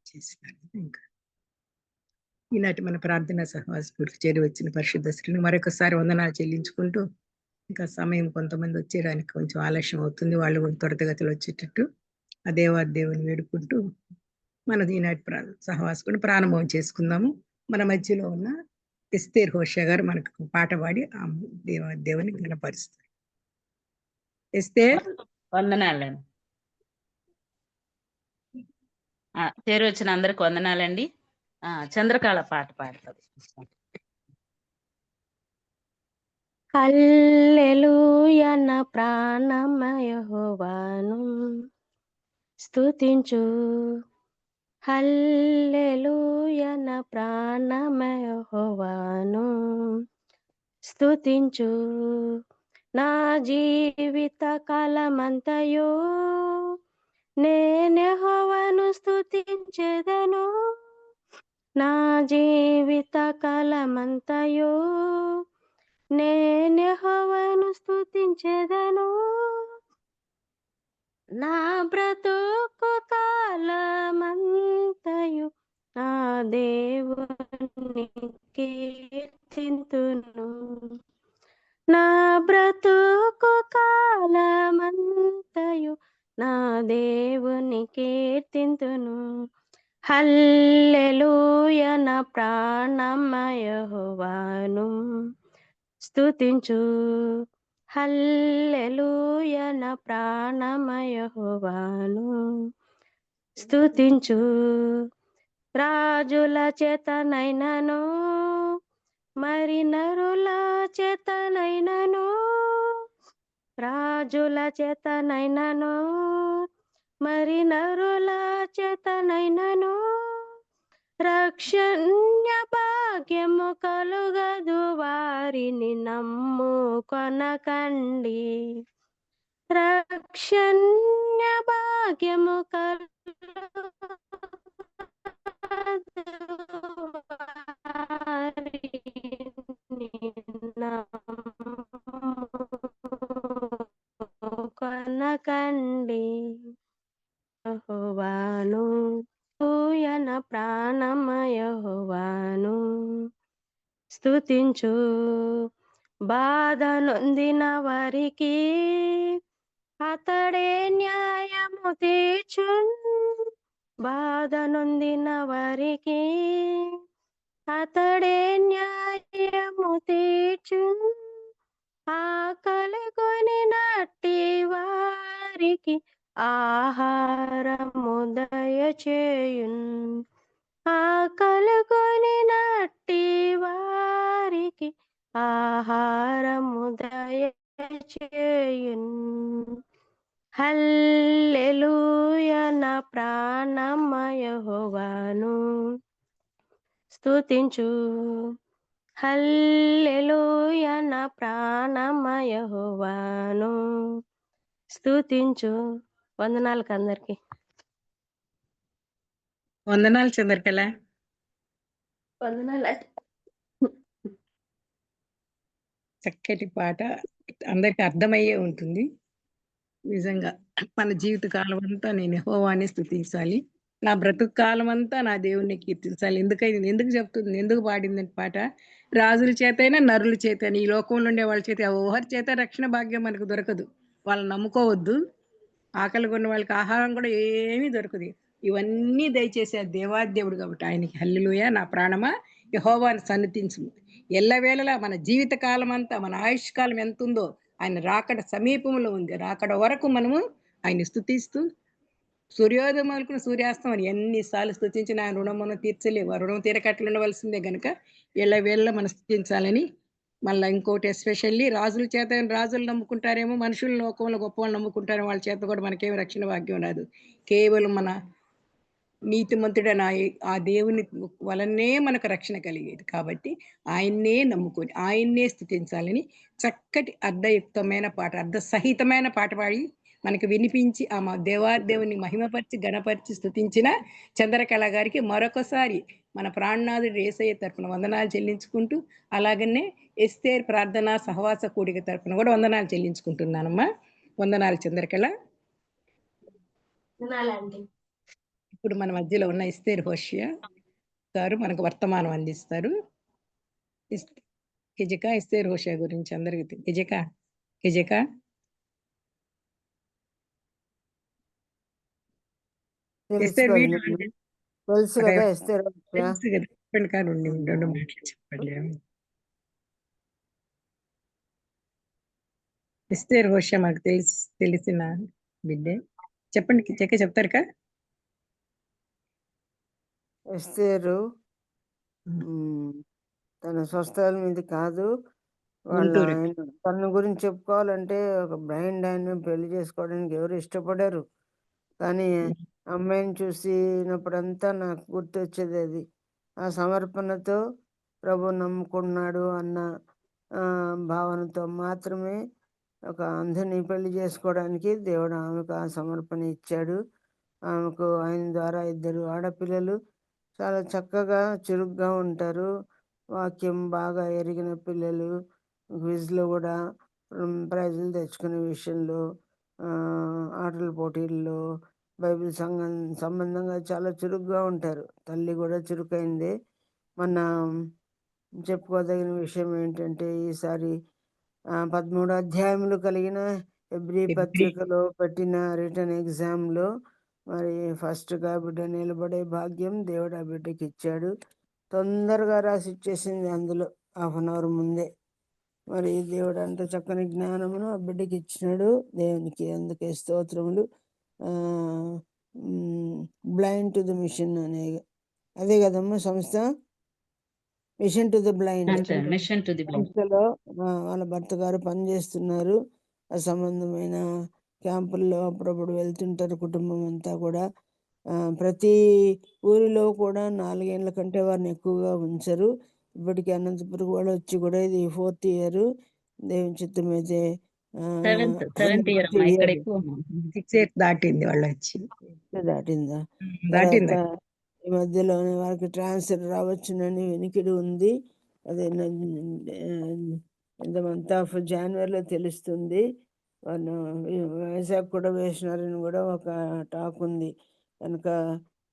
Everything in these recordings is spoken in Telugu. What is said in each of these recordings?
చేసినారు. ఇంకా ఈనాటి మన ప్రార్థనా సహవాసపుడికి చేరి వచ్చిన పరిశుద్ధ స్త్రీని మరొకసారి వందనాలు చెల్లించుకుంటూ, ఇంకా సమయం కొంతమంది వచ్చేయడానికి కొంచెం ఆలస్యం అవుతుంది. వాళ్ళు కూడా త్వరితగతిలో వచ్చేటట్టు ఆ దేవుని వేడుకుంటూ మన ఈనాటి సహవాసకుని ప్రారంభం చేసుకుందాము. మన మధ్యలో ఉన్న ఎస్తేర్ హోషా గారు మనకు పాట పాడి ఆ దేవుని గణపరుస్తారు. ఎస్తేర్. వందనాలండి. చేరు వచ్చిన అందరికి వందనాలండి. చంద్రకళ పాట పాడుతుంది. హల్లెలూయా నా ప్రాణమా యెహోవాను స్తుతించు. హల్లెలూయా నా ప్రాణమా యెహోవాను స్తుతించు. నా జీవిత కాలమంతయు నేను యెహోవాను స్తుతించెదను. నా జీవిత కాలమంతయు నేను యెహోవాను స్తుతించెదను. నా బ్రతుకు కాలమంతయు నా దేవుని కీర్తింతును. నా బ్రతుకు కాలమంతయు నా దేవుని కీర్తింతును. హల్లెలూయా నా ప్రాణమా యెహోవాను స్తుతించు. హల్లెలూయా నా ప్రాణమా యెహోవాను స్తుతించు. రాజుల చేతనైనను మరి నరుల చేతనైనను, రాజుల చేతనైనను మరి నరుల చేతనైనను రక్షణ్య భాగ్యము కలుగదు వారిని నమ్ముకొనకండి. రక్షణ్య భాగ్యము కొనకండి. యెహోవాను యన ప్రాణమా యెహోవాను స్తుతించు. బాధ నొందిన వారికి అతడే న్యాయము తీర్చున్. బాధ నొందిన వారికి అతడే న్యాయము తీర్చున్. ఆకలి కొనినట్టి వారికి ఆహారము దయచేయున్. ఆకలి కొనినట్టి వారికి ఆహారము దయచేయున్. హల్లెలూయా నా ప్రాణమా యెహోవాను స్తుతించు. హల్లెలూయా నా ప్రాణమా యెహోవాను స్తుతించు. వందనాలకు అందరికి. వందనాలు చంద్రకళ. వందనాలు. చక్కటి పాట అందరికి అర్థమయ్యే ఉంటుంది. నిజంగా మన జీవిత కాలం అంతా నేను యెహోవాని స్తుతించాలి, నా బ్రతుకు కాలం అంతా నా దేవుణ్ణి కీర్తించాలి. ఎందుకు చెప్తుంది, ఎందుకు పాడింది పాట? రాజుల చేతైనా నరుల చేతైనా ఈ లోకంలో ఉండే వాళ్ళ చేత ఎవరి చేత రక్షణ భాగ్యం మనకు దొరకదు. వాళ్ళని నమ్ముకోవద్దు. ఆకలి కొన్న వాళ్ళకి ఆహారం కూడా ఏమీ దొరకదు. ఇవన్నీ దయచేసే దేవాదేవుడు కాబట్టి ఆయనకి హల్లెలూయా నా ప్రాణమా యెహోవాని సన్నిధించు. ఎల్లవేళలా మన జీవిత కాలం అంతా, మన ఆయుష్కాలం ఎంత ఉందో ఆయన రాకడ సమీపంలో ఉంది. రాకడ వరకు మనము ఆయన స్తుతిస్తూ సూర్యోదయం మొదలుకుని సూర్యాస్తం అని ఎన్నిసార్లు స్తుతించిన ఆయన రుణం మనం తీర్చలేవు. ఆ రుణం తీరకట్లు ఉండవలసిందే కనుక ఎల్లవేళలా మనం స్తుతించాలని. మళ్ళీ ఇంకోటి ఎస్పెషల్లీ రాజుల చేత రాజులు నమ్ముకుంటారేమో, మనుషుల లోకంలో గొప్ప వాళ్ళు నమ్ముకుంటారేమో, వాళ్ళ చేత కూడా మనకేమి రక్షణ భాగ్యం రాదు. కేవలం మన నీతిమంతుడైన ఆ దేవుని వలనే మనకు రక్షణ కలిగేది. కాబట్టి ఆయన్నే నమ్ముకొని ఆయన్నే స్తుతించాలని చక్కటి అర్థయుక్తమైన పాట, అర్థసహితమైన పాట పాడి మనకు వినిపించి ఆ దేవాదేవుని మహిమపరిచి గణపరిచి స్తుతించిన చంద్రకళ గారికి మరొకసారి మన ప్రాణనాథుడు యేసయ్య తరపున వందనాలు చెల్లించుకుంటూ, అలాగనే ఎస్తేర్ ప్రార్థన సహవాస కూడిక తరపున కూడా వందనాలు చెల్లించుకుంటున్నానమ్మా. వందనాలు చంద్రకళ. ఇప్పుడు మన మధ్యలో ఉన్న ఎస్తేర్ హోషియా గారు మనకు వర్తమానం అందిస్తారు. హిజకా ఎస్తేర్ హోషియా గురించి అందరికీ హిజకా తెలుసు ఎస్తేర్ కదా వీడియో నీకు. తెలుసు కదా ఎస్తేర్ హోషియా. తెలుసు కదా, చెప్పండి కానీ రెండు మాటలు చెప్పండి. ఎస్తేర్ హోషియా మాకు తెలిసిన బిడ్డే, చెప్పండి చెప్తారు కా? ఎస్తేరు తన స్వస్థల మీద కాదు, వాళ్ళ గుంటూరు. ఆయన తన గురించి చెప్పుకోవాలంటే ఒక బ్లైండ్ ఆయన పెళ్లి చేసుకోవడానికి ఎవరు ఇష్టపడరు. కానీ అమ్మాయిని చూసినప్పుడంతా నాకు గుర్తొచ్చేది అది. ఆ సమర్పణతో ప్రభు నమ్ముకున్నాడు అన్న భావనతో మాత్రమే ఒక అంధని పెళ్లి చేసుకోవడానికి దేవుడు ఆమెకు ఆ సమర్పణ ఇచ్చాడు. ఆమెకు ఆయన ద్వారా 2 ఆడపిల్లలు చాలా చక్కగా చురుగ్గా ఉంటారు. వాక్యం బాగా ఎరిగిన పిల్లలు, క్విజ్లో కూడా ప్రైజులు తెచ్చుకునే విషయంలో, ఆటల పోటీల్లో, బైబిల్ సంబంధంగా చాలా చురుగ్గా ఉంటారు. తల్లి కూడా చురుకైందే. మన చెప్పుకోదగిన విషయం ఏంటంటే ఈసారి 13 అధ్యాయములు కలిగిన హెబ్రీ పత్రికలో పెట్టిన రిటర్న్ ఎగ్జామ్లో మరి ఫస్ట్గా బిడ్డ నిలబడే భాగ్యం దేవుడు ఆ బిడ్డకి ఇచ్చాడు. తొందరగా రాసి ఇచ్చేసింది అందులో 1/2 అవర్ ముందే. మరి దేవుడు అంత చక్కని జ్ఞానమును ఆ బిడ్డకి ఇచ్చినాడు. దేవునికి అందుకే స్తోత్రములు. బ్లైండ్ టు ద మిషన్ అనే అదే కదమ్మా సంస్థ, Mission to the Blind. Mission to the Blind సంస్థలో వాళ్ళ భర్త గారు పనిచేస్తున్నారు. ఆ సంబంధమైన క్యాంపుల్లో అప్పుడప్పుడు వెళ్తుంటారు కుటుంబం అంతా కూడా. ప్రతి ఊరిలో కూడా 4 ఏళ్ళ కంటే వారిని ఎక్కువగా ఉంచరు. ఇప్పటికీ అనంతపురం వాళ్ళు వచ్చి కూడా ఇది 4th ఇయర్. దేవుని చిత్తం అయితే 7th ఇయర్ అమ్మా, ఇక్కడ ఎక్కువ 6 years దాటింది వాళ్ళు వచ్చి. దాటిందా? దాటింది. తర్వాత ఈ మధ్యలోనే వారికి ట్రాన్స్ఫర్ రావచ్చునని వినికిడి ఉంది. అదే the month of January తెలుస్తుంది. వాళ్ళు వైజాగ్ కూడా వేసినారని కూడా ఒక టాక్ ఉంది. కనుక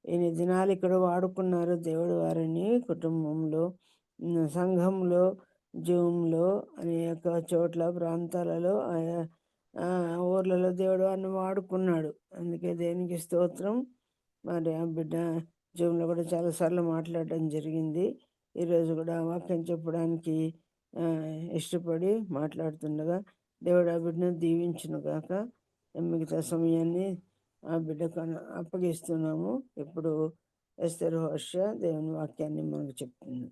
ఎన్ని దినాలు ఇక్కడ వాడుకున్నారు దేవుడు వారిని కుటుంబంలో, సంఘంలో, జూమ్లో, అనేక చోట్ల ప్రాంతాలలో, ఆయా ఊర్లలో దేవుడు వారిని వాడుకున్నాడు. అందుకే దేవునికి స్తోత్రం. మరి ఆ బిడ్డ జూమ్లో కూడా చాలాసార్లు మాట్లాడడం జరిగింది. ఈరోజు కూడా వాక్యం చెప్పడానికి ఇష్టపడి మాట్లాడుతుండగా దేవుడు ఆ బిడ్డను దీవించును గాక. మిగతా సమయాన్ని ఆ బిడ్డకు అప్పగిస్తున్నాము. ఇప్పుడు ఎస్తేర్ హోషియా దేవుని వాక్యాన్ని మనకు చెప్తుంది.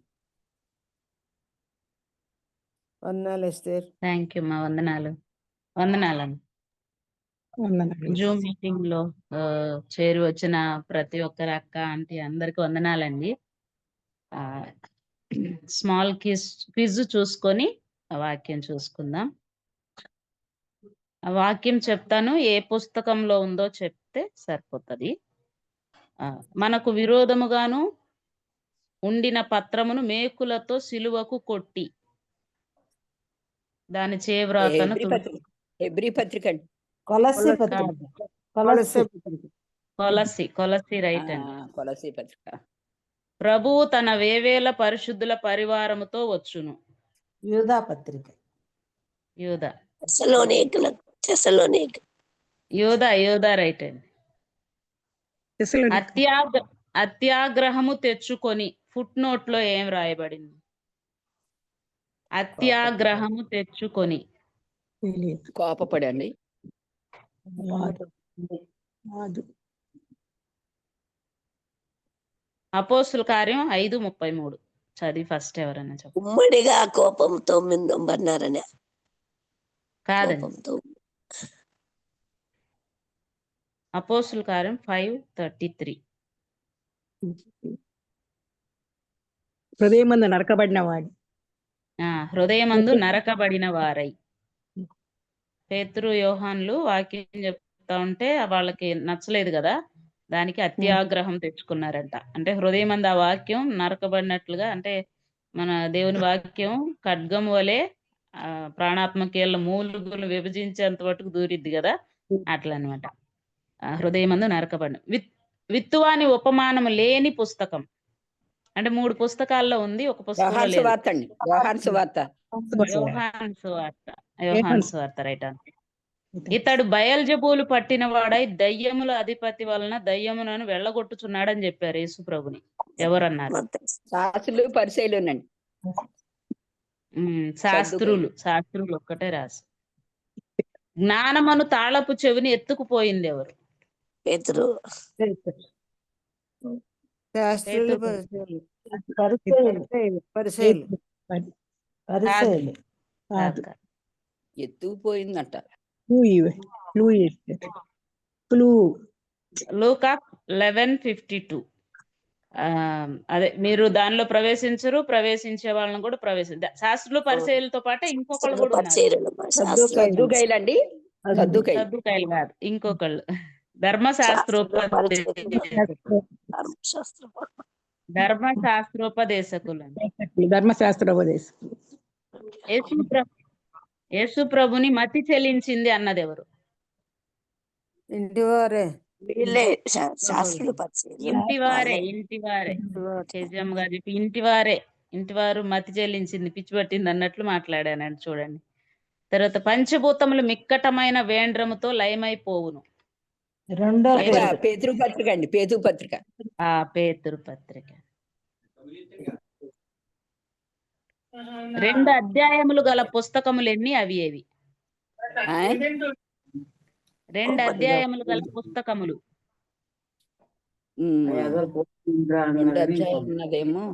వందనాలు ఎస్తేర్. థ్యాంక్ యూ అమ్మా, వందనాలు. జూమ్ మీటింగ్ లో చేరి వచ్చిన ప్రతి ఒక్కరి అక్క ఆంటీ అందరికి వందనాలండి. స్మాల్ క్విజ్ చూసుకొని వాక్యం చూసుకుందాం. ఆ వాక్యం చెప్తాను, ఏ పుస్తకంలో ఉందో చెప్తే సరిపోతుంది. మనకు విరోధముగాను ఉండిన పత్రమును మేకులతో సిలువకు కొట్టి దాని చేవ్రాతను కొలసి రైట్ అండి. కొలసి పత్రిక. ప్రభువు తన వేవేల పరిశుద్ధుల పరివారముతో వచ్చును. యూదా పత్రిక. యూదా రైట్ అండి. అత్యాగ్రహము తెచ్చుకొని, ఫుట్ నోట్ లో ఏం రాయబడింది? అత్యాగ్రహము తెచ్చుకొని కోపపడండి. అపోస్తుల కార్యం 5:33 చదివి ఫస్ట్ ఎవరైనా చెప్పండి. ఉమ్మడిగా కోపంతో మిందొంబన్నారనే కాదండి, అపోస్తుల కార్యం 5:33. హృదయమందు నరకబడిన వాడు, హృదయమందు నరకబడిన వారై. పేతురు యోహాన్లు వాక్యం చెప్తా ఉంటే వాళ్ళకి నచ్చలేదు కదా, దానికి అత్యాగ్రహం తెచ్చుకున్నారంట. అంటే హృదయమందు ఆ వాక్యం నరకబడినట్లుగా, అంటే మన దేవుని వాక్యం ఖడ్గం వలె ప్రాణాత్మకీయుల మూలుగులు విభజించేంత మటుకు దూరిద్ది కదా, అట్లా అనమాట. హృదయమందు నరకబడిన. విత్తువాని ఉపమానము లేని పుస్తకం. అంటే 3 పుస్తకాల్లో ఉంది, ఒక పుస్తకంలో యోహాను లేదు. సువార్త అండి. యోహాను సువార్త. యోహాను సువార్త రైట్ అండి. ఇతడు బయల్జెబూలు పట్టిన వాడై దయ్యముల అధిపతి వలన దయ్యములను వెళ్ళగొట్టుచున్నాడని చెప్పారు యేసు ప్రభుని. ఎవరన్నారు? శాస్త్రులు పరిచయలునండి. శాస్త్రులు ఒక్కటే రాసి. జ్ఞానమను తాళపు చెవిని ఎత్తుకుపోయింది ఎవరు? పేతురు. శాస్త్రులు పరిచయలు. ఎత్తుకుపోయిందంట. లూకా 11:52. అదే మీరు దానిలో ప్రవేశించరు, ప్రవేశించే వాళ్ళని కూడా శాస్త్రులు పరిచయలతో పాటు ఇంకొకళ్ళు కూడా ఉన్నారు. సద్దుకైలండి. సద్దుకైలు కాదు, ఇంకొకళ్ళు ధర్మశాస్త్రోపదేశకులు. యేసు ప్రభుని మతి చెల్లించింది అన్నది ఎవరు? ఇంటివారే. శాస్త్రులు పరిచయం. ఇంటివారే కేజీఎం గారు చెప్పి ఇంటివారు మతి చెల్లించింది, పిచ్చి పట్టింది అన్నట్లు మాట్లాడానండి. చూడండి. తర్వాత పంచభూతములు మిక్కటమైన వేండ్రముతో లయమైపోవును. పేతురు పత్రిక అండి. పేతురు పత్రిక. పేతురు పత్రిక 2 అధ్యాయములు గల పుస్తకములు ఎన్ని? అవి ఏవి? 2 అధ్యాయములు గల పుస్తకములు. 2 అధ్యాయాలు ఉన్నదేమో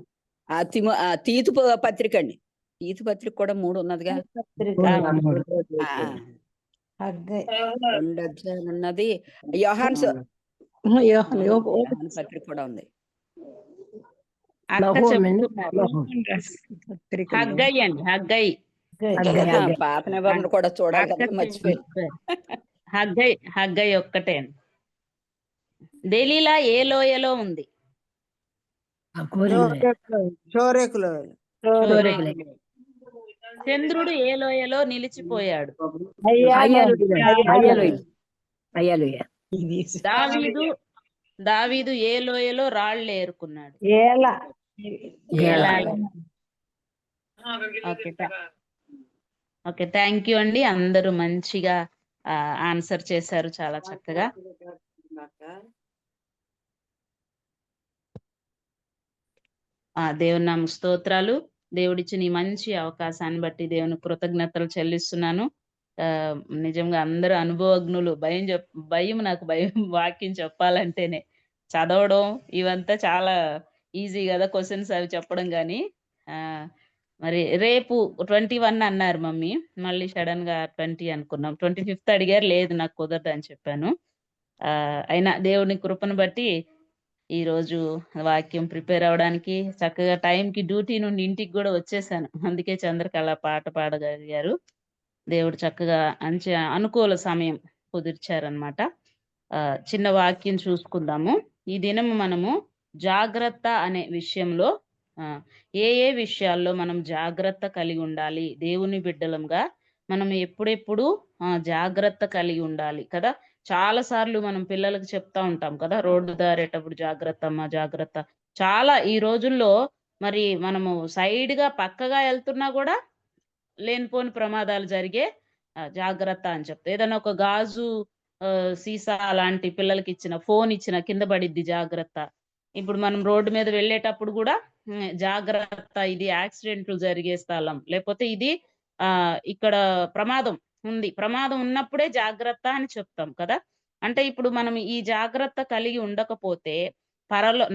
తీతు పత్రిక అండి. తీతు పత్రిక కూడా 3 ఉన్నదిగా. 2 అధ్యాయాలు ఉన్నది. యోహాను పత్రిక కూడా ఉంది. హగ్గై పాత నిబంధన కూడా చూడాలి కదా, మర్చిపోయి. హగ్గై ఒక్కటే అండి. దెలీలా ఏ లోయలో ఉంది? చంద్రుడు ఏ లోయలో నిలిచిపోయాడు? దావీదు ఏ లోయలో రాళ్ళు ఏరుకున్నాడు? ఓకే, థ్యాంక్ యూ అండి. అందరూ మంచిగా ఆన్సర్ చేశారు, చాలా చక్కగా. దేవుని నామ స్తోత్రాలు. దేవుడిచ్చిన ఈ మంచి అవకాశాన్ని బట్టి దేవుని కృతజ్ఞతలు చెల్లిస్తున్నాను. నిజంగా అందరూ అనుభవజ్ఞులు. నాకు భయం వాక్యం చెప్పాలంటేనే. చదవడం ఇవంతా చాలా ఈజీ కదా, క్వశ్చన్స్ అవి చెప్పడం. కానీ మరి రేపు 21 అన్నారు మమ్మీ, మళ్ళీ సడన్ గా 20 అనుకున్నాం. 25th అడిగారు, లేదు నాకు కుదరదు అని చెప్పాను. అయినా దేవుని కృపను బట్టి ఈ రోజు వాక్యం ప్రిపేర్ అవడానికి చక్కగా టైంకి డ్యూటీ నుండి ఇంటికి కూడా వచ్చేసాను. అందుకే చంద్రకళ పాట పాడగలిగారు. దేవుడు చక్కగా అనుకూల సమయం కుదిర్చారనమాట. చిన్న వాక్యం చూసుకుందాము. ఈ దినము మనము జాగ్రత్త అనే విషయంలో ఏ విషయాల్లో మనం జాగ్రత్త కలిగి ఉండాలి, దేవుని బిడ్డలంగా మనం ఎప్పుడెప్పుడు జాగ్రత్త కలిగి ఉండాలి కదా. చాలా సార్లు మనం పిల్లలకు చెప్తా ఉంటాం కదా, రోడ్డు దారేటప్పుడు జాగ్రత్త అమ్మా, జాగ్రత్త. చాలా ఈ రోజుల్లో మరి మనము సైడ్ గా పక్కగా వెళ్తున్నా కూడా లేనిపోని ప్రమాదాలు జరిగే జాగ్రత్త అని చెప్తా. ఏదైనా ఒక గాజు సీసా లాంటి పిల్లలకి ఇచ్చిన, ఫోన్ ఇచ్చిన కింద పడిద్ది, జాగ్రత్త. ఇప్పుడు మనం రోడ్డు మీద వెళ్ళేటప్పుడు కూడా జాగ్రత్త, ఇది యాక్సిడెంట్లు జరిగే స్థలం, లేకపోతే ఇది ఇక్కడ ప్రమాదం ఉంది, ప్రమాదం ఉన్నప్పుడే జాగ్రత్త అని చెప్తాం కదా. అంటే ఇప్పుడు మనం ఈ జాగ్రత్త కలిగి ఉండకపోతే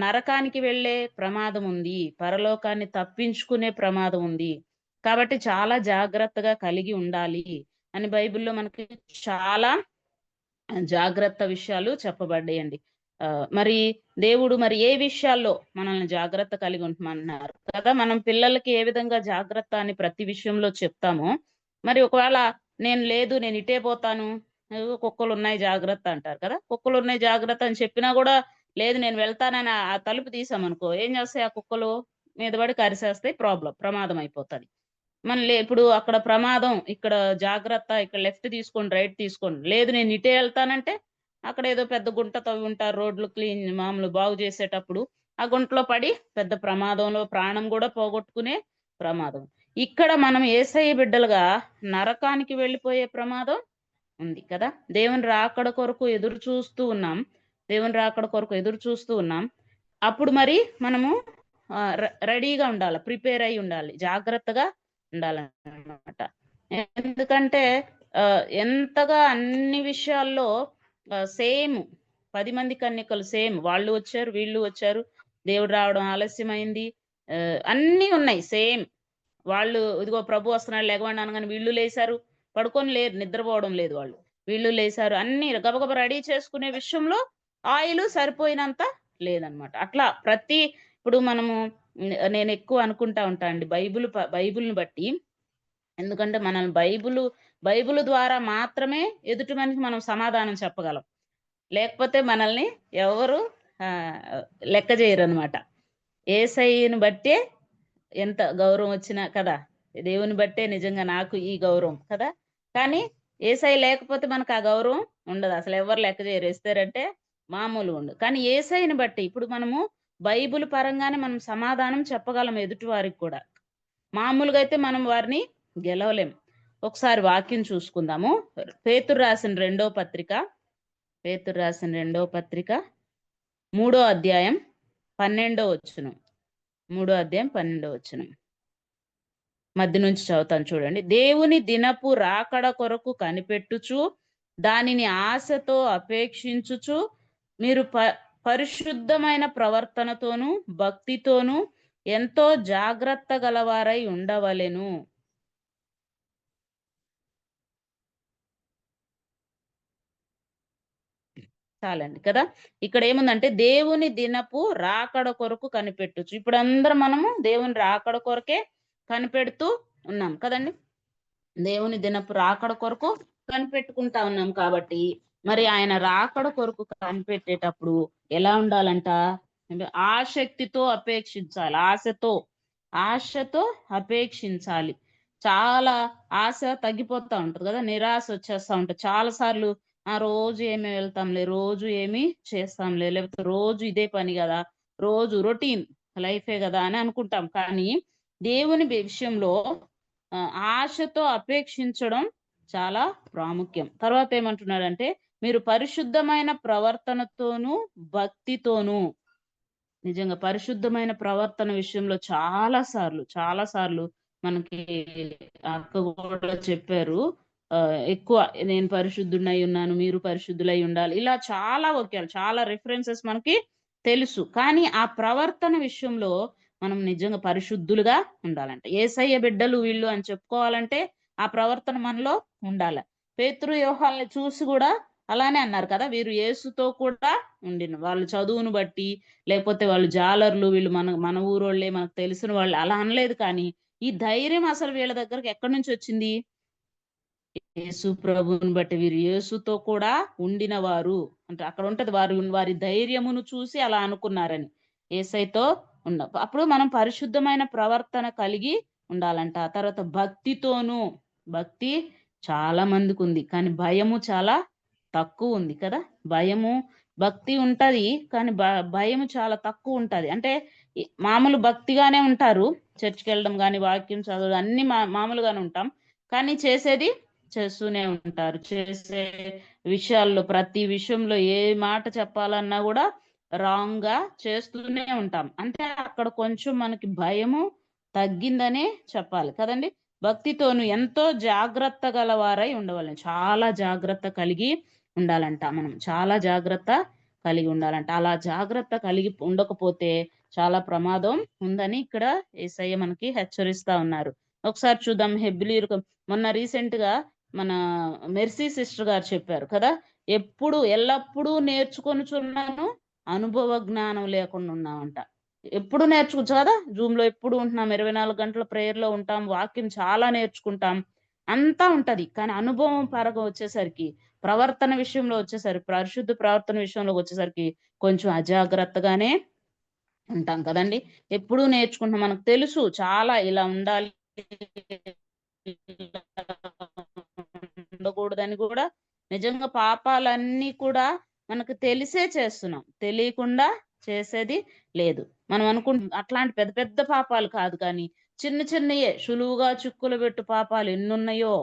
నరకానికి వెళ్ళే ప్రమాదం ఉంది, పరలోకాన్ని తప్పించుకునే ప్రమాదం ఉంది. కాబట్టి చాలా జాగ్రత్తగా కలిగి ఉండాలి అని బైబిల్లో మనకి చాలా జాగ్రత్త విషయాలు చెప్పబడ్డాయండి. మరి దేవుడు మరి ఏ విషయాల్లో మనల్ని జాగ్రత్త కలిగి ఉంటున్నారు కదా. మనం పిల్లలకి ఏ విధంగా జాగ్రత్త అని ప్రతి విషయంలో చెప్తామో, మరి ఒకవేళ నేను ఇటే పోతాను, కుక్కలు ఉన్నాయి జాగ్రత్త అంటారు కదా. కుక్కలు ఉన్నాయి జాగ్రత్త అని చెప్పినా కూడా లేదు నేను వెళ్తానని ఆ తలుపు తీసామనుకో, ఏం చేస్తాయి? ఆ కుక్కలు మీద పడి కరిసేస్తాయి, ప్రమాదం అయిపోతుంది. ఇప్పుడు అక్కడ ప్రమాదం, ఇక్కడ జాగ్రత్త, ఇక్కడ లెఫ్ట్ తీసుకోండి, రైట్ తీసుకోండి, లేదు నేను ఇటే వెళ్తానంటే అక్కడ ఏదో పెద్ద గుంట తవ్వి ఉంటారు, రోడ్లు క్లీన్ మామూలు బాగు చేసేటప్పుడు ఆ గుంటలో పడి పెద్ద ప్రమాదంలో ప్రాణం కూడా పోగొట్టుకునే ప్రమాదం. ఇక్కడ మనం యేసయ్య బిడ్డలుగా నరకానికి వెళ్ళిపోయే ప్రమాదం ఉంది కదా. దేవుని రాకడ కొరకు ఎదురు చూస్తూ ఉన్నాం, దేవుని రాకడ కొరకు ఎదురు చూస్తూ ఉన్నాం. అప్పుడు మరి మనము రెడీగా ఉండాలి, ప్రిపేర్ అయి ఉండాలి, జాగ్రత్తగా ఉండాలన్నమాట. ఎందుకంటే ఎంతగా అన్ని విషయాల్లో సేమ్ 10 మంది కన్యకలు సేమ్, వాళ్ళు వచ్చారు వీళ్ళు వచ్చారు, దేవుడు రావడం ఆలస్యమైంది, అన్నీ ఉన్నాయి సేమ్. వాళ్ళు ఇదిగో ప్రభు వస్తున్నాడు లెగవండి అనగానే వీళ్ళు లేశారు, పడుకొని లేరు, నిద్రపోవడం లేదు వాళ్ళు, వీళ్ళు లేశారు. అన్ని గబగబ రెడీ చేసుకునే విషయంలో ఆయిల్ సరిపోయినంత లేదనమాట. అట్లా ఇప్పుడు మనము నేను ఎక్కువ అనుకుంటా ఉంటా అండి బైబిల్ని బట్టి. ఎందుకంటే మనల్ని బైబిల్ ద్వారా మాత్రమే ఎదుటి మనిషికి మనం సమాధానం చెప్పగలం, లేకపోతే మనల్ని ఎవరు లెక్క చేయరు అనమాట. యేసయ్యను బట్టే ఎంత గౌరవం వచ్చినా కదా, దేవుని బట్టే నిజంగా నాకు ఈ గౌరవం కదా. కానీ యేసయ్య లేకపోతే మనకు ఆ గౌరవం ఉండదు, అసలు ఎవరు లెక్క చేయరు, వేస్తారంటే మామూలు ఉండదు. కానీ యేసయ్యని బట్టి ఇప్పుడు మనము బైబిల్ పరంగానే మనం సమాధానం చెప్పగలం ఎదుటి వారికి కూడా. మామూలుగా అయితే మనం వారిని గెలవలేం. ఒకసారి వాక్యం చూసుకుందాము. పేతురు రాసిన రెండో పత్రిక 3వ అధ్యాయం 12వ వచనం. 3వ అధ్యాయం 12వ వచనం మధ్య నుంచి చదువుతాను చూడండి. దేవుని దినపు రాకడ కొరకు కనిపెట్టుచు దానిని ఆశతో అపేక్షించుచు మీరు పరిశుద్ధమైన ప్రవర్తనతోనూ భక్తితోనూ ఎంతో జాగ్రత్త గలవారై ఉండవలెను. చాలండి కదా. ఇక్కడ ఏముందంటే దేవుని దినపు రాకడ కొరకు కనిపెట్టుచు. ఇప్పుడు అందరం మనము దేవుని రాకడ కొరకే కనిపెడుతూ ఉన్నాం కదండి. దేవుని దినపు రాకడ కొరకు కనిపెట్టుకుంటా ఉన్నాం కాబట్టి మరి ఆయన రాకడ కొరకు కనిపెట్టేటప్పుడు ఎలా ఉండాలంట? ఆసక్తితో అపేక్షించాలి, ఆశతో అపేక్షించాలి. చాలా ఆశ తగ్గిపోతా ఉంటది కదా, నిరాశ వచ్చేస్తా ఉంటది చాలా సార్లు. ఆ రోజు ఏమి వెళ్తాంలే, రోజు ఏమి చేస్తాంలే, లేకపోతే రోజు ఇదే పని కదా, రోజు రొటీన్ లైఫే కదా అని అనుకుంటాం. కానీ దేవుని విషయంలో ఆశతో అపేక్షించడం చాలా ప్రాముఖ్యం. తర్వాత ఏమంటున్నాడంటే మీరు పరిశుద్ధమైన ప్రవర్తనతోనూ భక్తితోనూ. నిజంగా పరిశుద్ధమైన ప్రవర్తన విషయంలో చాలా సార్లు మనకి అక్క కూడా చెప్పారు, ఎక్కువ నేను పరిశుద్ధుడై ఉన్నాను, మీరు పరిశుద్ధులై ఉండాలి, ఇలా చాలా వాక్యాలు, చాలా రిఫరెన్సెస్ మనకి తెలుసు. కానీ ఆ ప్రవర్తన విషయంలో మనం నిజంగా పరిశుద్ధులుగా ఉండాలంటే, యేసయ్య బిడ్డలు వీళ్ళు అని చెప్పుకోవాలంటే ఆ ప్రవర్తన మనలో ఉండాలి. పేతురు యోహాన్ని చూసి కూడా అలానే అన్నారు కదా, వీరు యేసుతో కూడా ఉండిన వాళ్ళు చదువును బట్టి, లేకపోతే వాళ్ళు జాలర్లు, వీళ్ళు మన ఊరోళ్ళే, మనకు తెలిసిన వాళ్ళు, అలా అనలేదు. కానీ ఈ ధైర్యం అసలు వీళ్ళ దగ్గరకు ఎక్కడి నుంచి వచ్చింది? యేసు ప్రభువుని బట్టి. వీరు యేసుతో కూడా ఉండిన వారు అంటే అక్కడ ఉంటది, వారి ధైర్యమును చూసి అలా అనుకున్నారని. యేసయ్యతో అప్పుడు మనం పరిశుద్ధమైన ప్రవర్తన కలిగి ఉండాలంట. తర్వాత భక్తితోనూ. భక్తి చాలా మందికి ఉంది కానీ భయము చాలా తక్కువ ఉంది కదా. భక్తి ఉంటది కానీ భయము చాలా తక్కువ ఉంటది. అంటే మామూలు భక్తిగానే ఉంటారు, చర్చికి వెళ్ళడం కానీ వాక్యం చదవడం అన్ని మామూలుగానే ఉంటాం, కానీ చేసేది చేస్తూనే ఉంటారు. చేసే విషయాల్లో ప్రతి విషయంలో ఏ మాట చెప్పాలన్నా కూడా రాంగ్ గా చేస్తూనే ఉంటాం. అంటే అక్కడ కొంచెం మనకి భయము తగ్గిందనే చెప్పాలి కదండి. భక్తితోను ఎంతో జాగ్రత్త గలవారై ఉండవాలి, చాలా జాగ్రత్త కలిగి ఉండాలంట. మనం చాలా జాగ్రత్త కలిగి ఉండాలంట. అలా జాగ్రత్త కలిగి ఉండకపోతే చాలా ప్రమాదం ఉందని ఇక్కడ యేసయ్య మనకి హెచ్చరిస్తా ఉన్నారు. ఒకసారి చూద్దాం హెబ్రీయులకు. మొన్న రీసెంట్ గా మన మెర్సీ సిస్టర్ గారు చెప్పారు కదా, ఎల్లప్పుడూ నేర్చుకొనుచున్నాను, అనుభవ జ్ఞానం లేకుండా ఉన్నామంట. ఎప్పుడు నేర్చుకోవచ్చు కదా, జూమ్ లో ఎప్పుడు ఉంటున్నాం, 24 గంటల ప్రేయర్ లో ఉంటాం, వాక్యం చాలా నేర్చుకుంటాం, అంతా ఉంటది. కానీ అనుభవం పరంగా వచ్చేసరికి, ప్రవర్తన విషయంలో వచ్చేసరికి, పరిశుద్ధ ప్రవర్తన విషయంలో వచ్చేసరికి కొంచెం అజాగ్రత్తగానే ఉంటాం కదండి. ఎప్పుడు నేర్చుకుంటాం, మనకు తెలుసు చాలా ఇలా ఉండాలి ఉండకూడదని కూడా. నిజంగా పాపాలన్నీ కూడా మనకు తెలిసే చేస్తున్నాం, తెలియకుండా చేసేది లేదు. మనం అట్లాంటి పెద్ద పెద్ద పాపాలు కాదు, కానీ చిన్న చిన్నయే సులువుగా చిక్కులు పెట్టు పాపాలు ఎన్నున్నాయో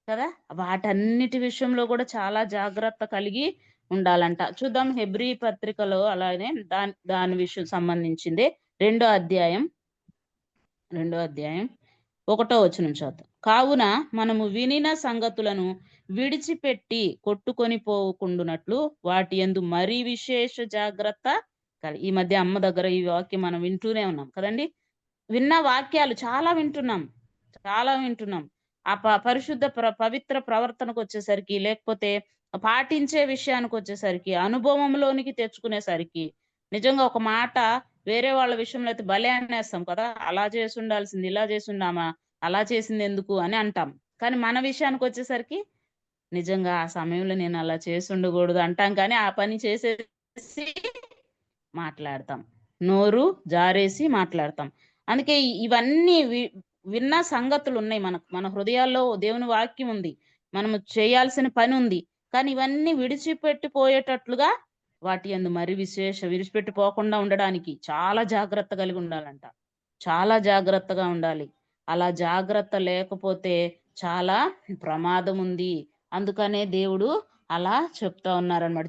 కదా, వాటన్నిటి విషయంలో కూడా చాలా జాగ్రత్త కలిగి ఉండాలంట. చూద్దాం హెబ్రీ పత్రికలో అలానే దాని విషయం సంబంధించింది 2వ అధ్యాయం 1వ వచనం చూద్దాం. కావున మనము వినిన సంగతులను విడిచిపెట్టి కొట్టుకొని పోకుండునట్లు వాటి యందు మరీ విశేష జాగ్రత్త ఈ మధ్య అమ్మ దగ్గర ఈ వాక్యం మనం వింటూనే ఉన్నాం కదండి. విన్న వాక్యాలు చాలా వింటున్నాం. ఆ పరిశుద్ధ పవిత్ర ప్రవర్తనకు వచ్చేసరికి, లేకపోతే పాటించే విషయానికి వచ్చేసరికి, అనుభవంలోనికి తెచ్చుకునేసరికి నిజంగా ఒక మాట వేరే వాళ్ళ విషయంలో అయితే భలే అనేస్తాం కదా, అలా చేసి ఉండాల్సింది, ఇలా చేసి ఉండామా, అలా చేసింది ఎందుకు అని అంటాం. కానీ మన విషయానికి వచ్చేసరికి నిజంగా ఆ సమయంలో నేను అలా చేసి ఉండకూడదు అంటాం, కానీ ఆ పని చేసేసి మాట్లాడతాం, నోరు జారేసి మాట్లాడతాం. అందుకే ఇవన్నీ విన్న సంగతులు ఉన్నాయి, మన హృదయాల్లో దేవుని వాక్యం ఉంది, మనము చేయాల్సిన పని ఉంది. కానీ ఇవన్నీ విడిచిపెట్టిపోయేటట్లుగా వాటి యందు మరి విడిచిపెట్టిపోకుండా ఉండడానికి చాలా జాగ్రత్త కలిగి ఉండాలంట. చాలా జాగ్రత్తగా ఉండాలి. అలా జాగ్రత్త లేకపోతే చాలా ప్రమాదం ఉంది. అందుకనే దేవుడు అలా చెప్తా ఉన్నారన్నమాట.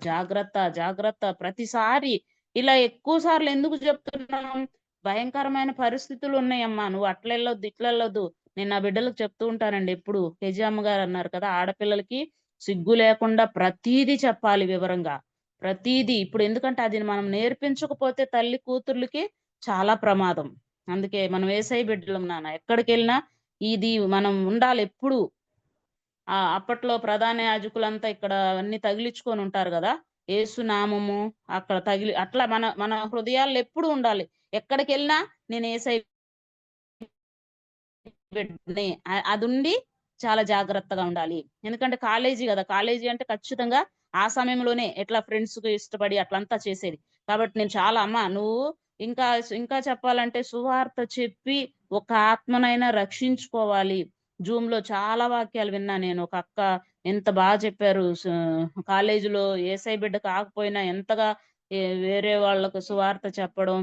జాగ్రత్త. ప్రతిసారి ఇలా ఎక్కువ సార్లు ఎందుకు చెప్తున్నాం? భయంకరమైన పరిస్థితులు ఉన్నాయమ్మా, నువ్వు అట్లా వెళ్ళొద్దు, ఇట్లా వెళ్ళొద్దు. నేను నా బిడ్డలకు చెప్తూ ఉంటానండి ఎప్పుడు. కేజీఎమ్మ గారు అన్నారు కదా, ఆడపిల్లలకి సిగ్గు లేకుండా ప్రతీది చెప్పాలి, వివరంగా ప్రతీది. ఇప్పుడు ఎందుకంటే అది మనం నేర్పించకపోతే తల్లి కూతుర్లకి చాలా ప్రమాదం. అందుకే మనం యేసయ్య బిడ్డలం నాన్న, ఎక్కడికి వెళ్ళినా ఇది మనం ఉండాలి ఎప్పుడు. అప్పట్లో ప్రధాన యాజకులంతా ఇక్కడ అన్ని తగిలించుకొని ఉంటారు కదా, యేసు నామము అక్కడ అట్లా మన హృదయాల్లో ఎప్పుడు ఉండాలి. ఎక్కడికి వెళ్ళినా నేను యేసయ్య బిడ్డని అది ఉండి చాలా జాగ్రత్తగా ఉండాలి. ఎందుకంటే కాలేజీ కదా, కాలేజీ అంటే ఖచ్చితంగా ఆ సమయంలోనే ఎట్లా ఫ్రెండ్స్ కు ఇష్టపడి అట్లంతా చేసేది. కాబట్టి నేను చాలా అమ్మ, నువ్వు ఇంకా చెప్పాలంటే సువార్త చెప్పి ఒక ఆత్మనైనా రక్షించుకోవాలి. జూమ్ లో చాలా వాక్యాలు విన్నా నేను. ఒక అక్క ఎంత బాగా చెప్పారు, కాలేజీలో యేసయ్య బిడ్డ కాకపోయినా ఎంతగా వేరే వాళ్ళకు సువార్త చెప్పడం,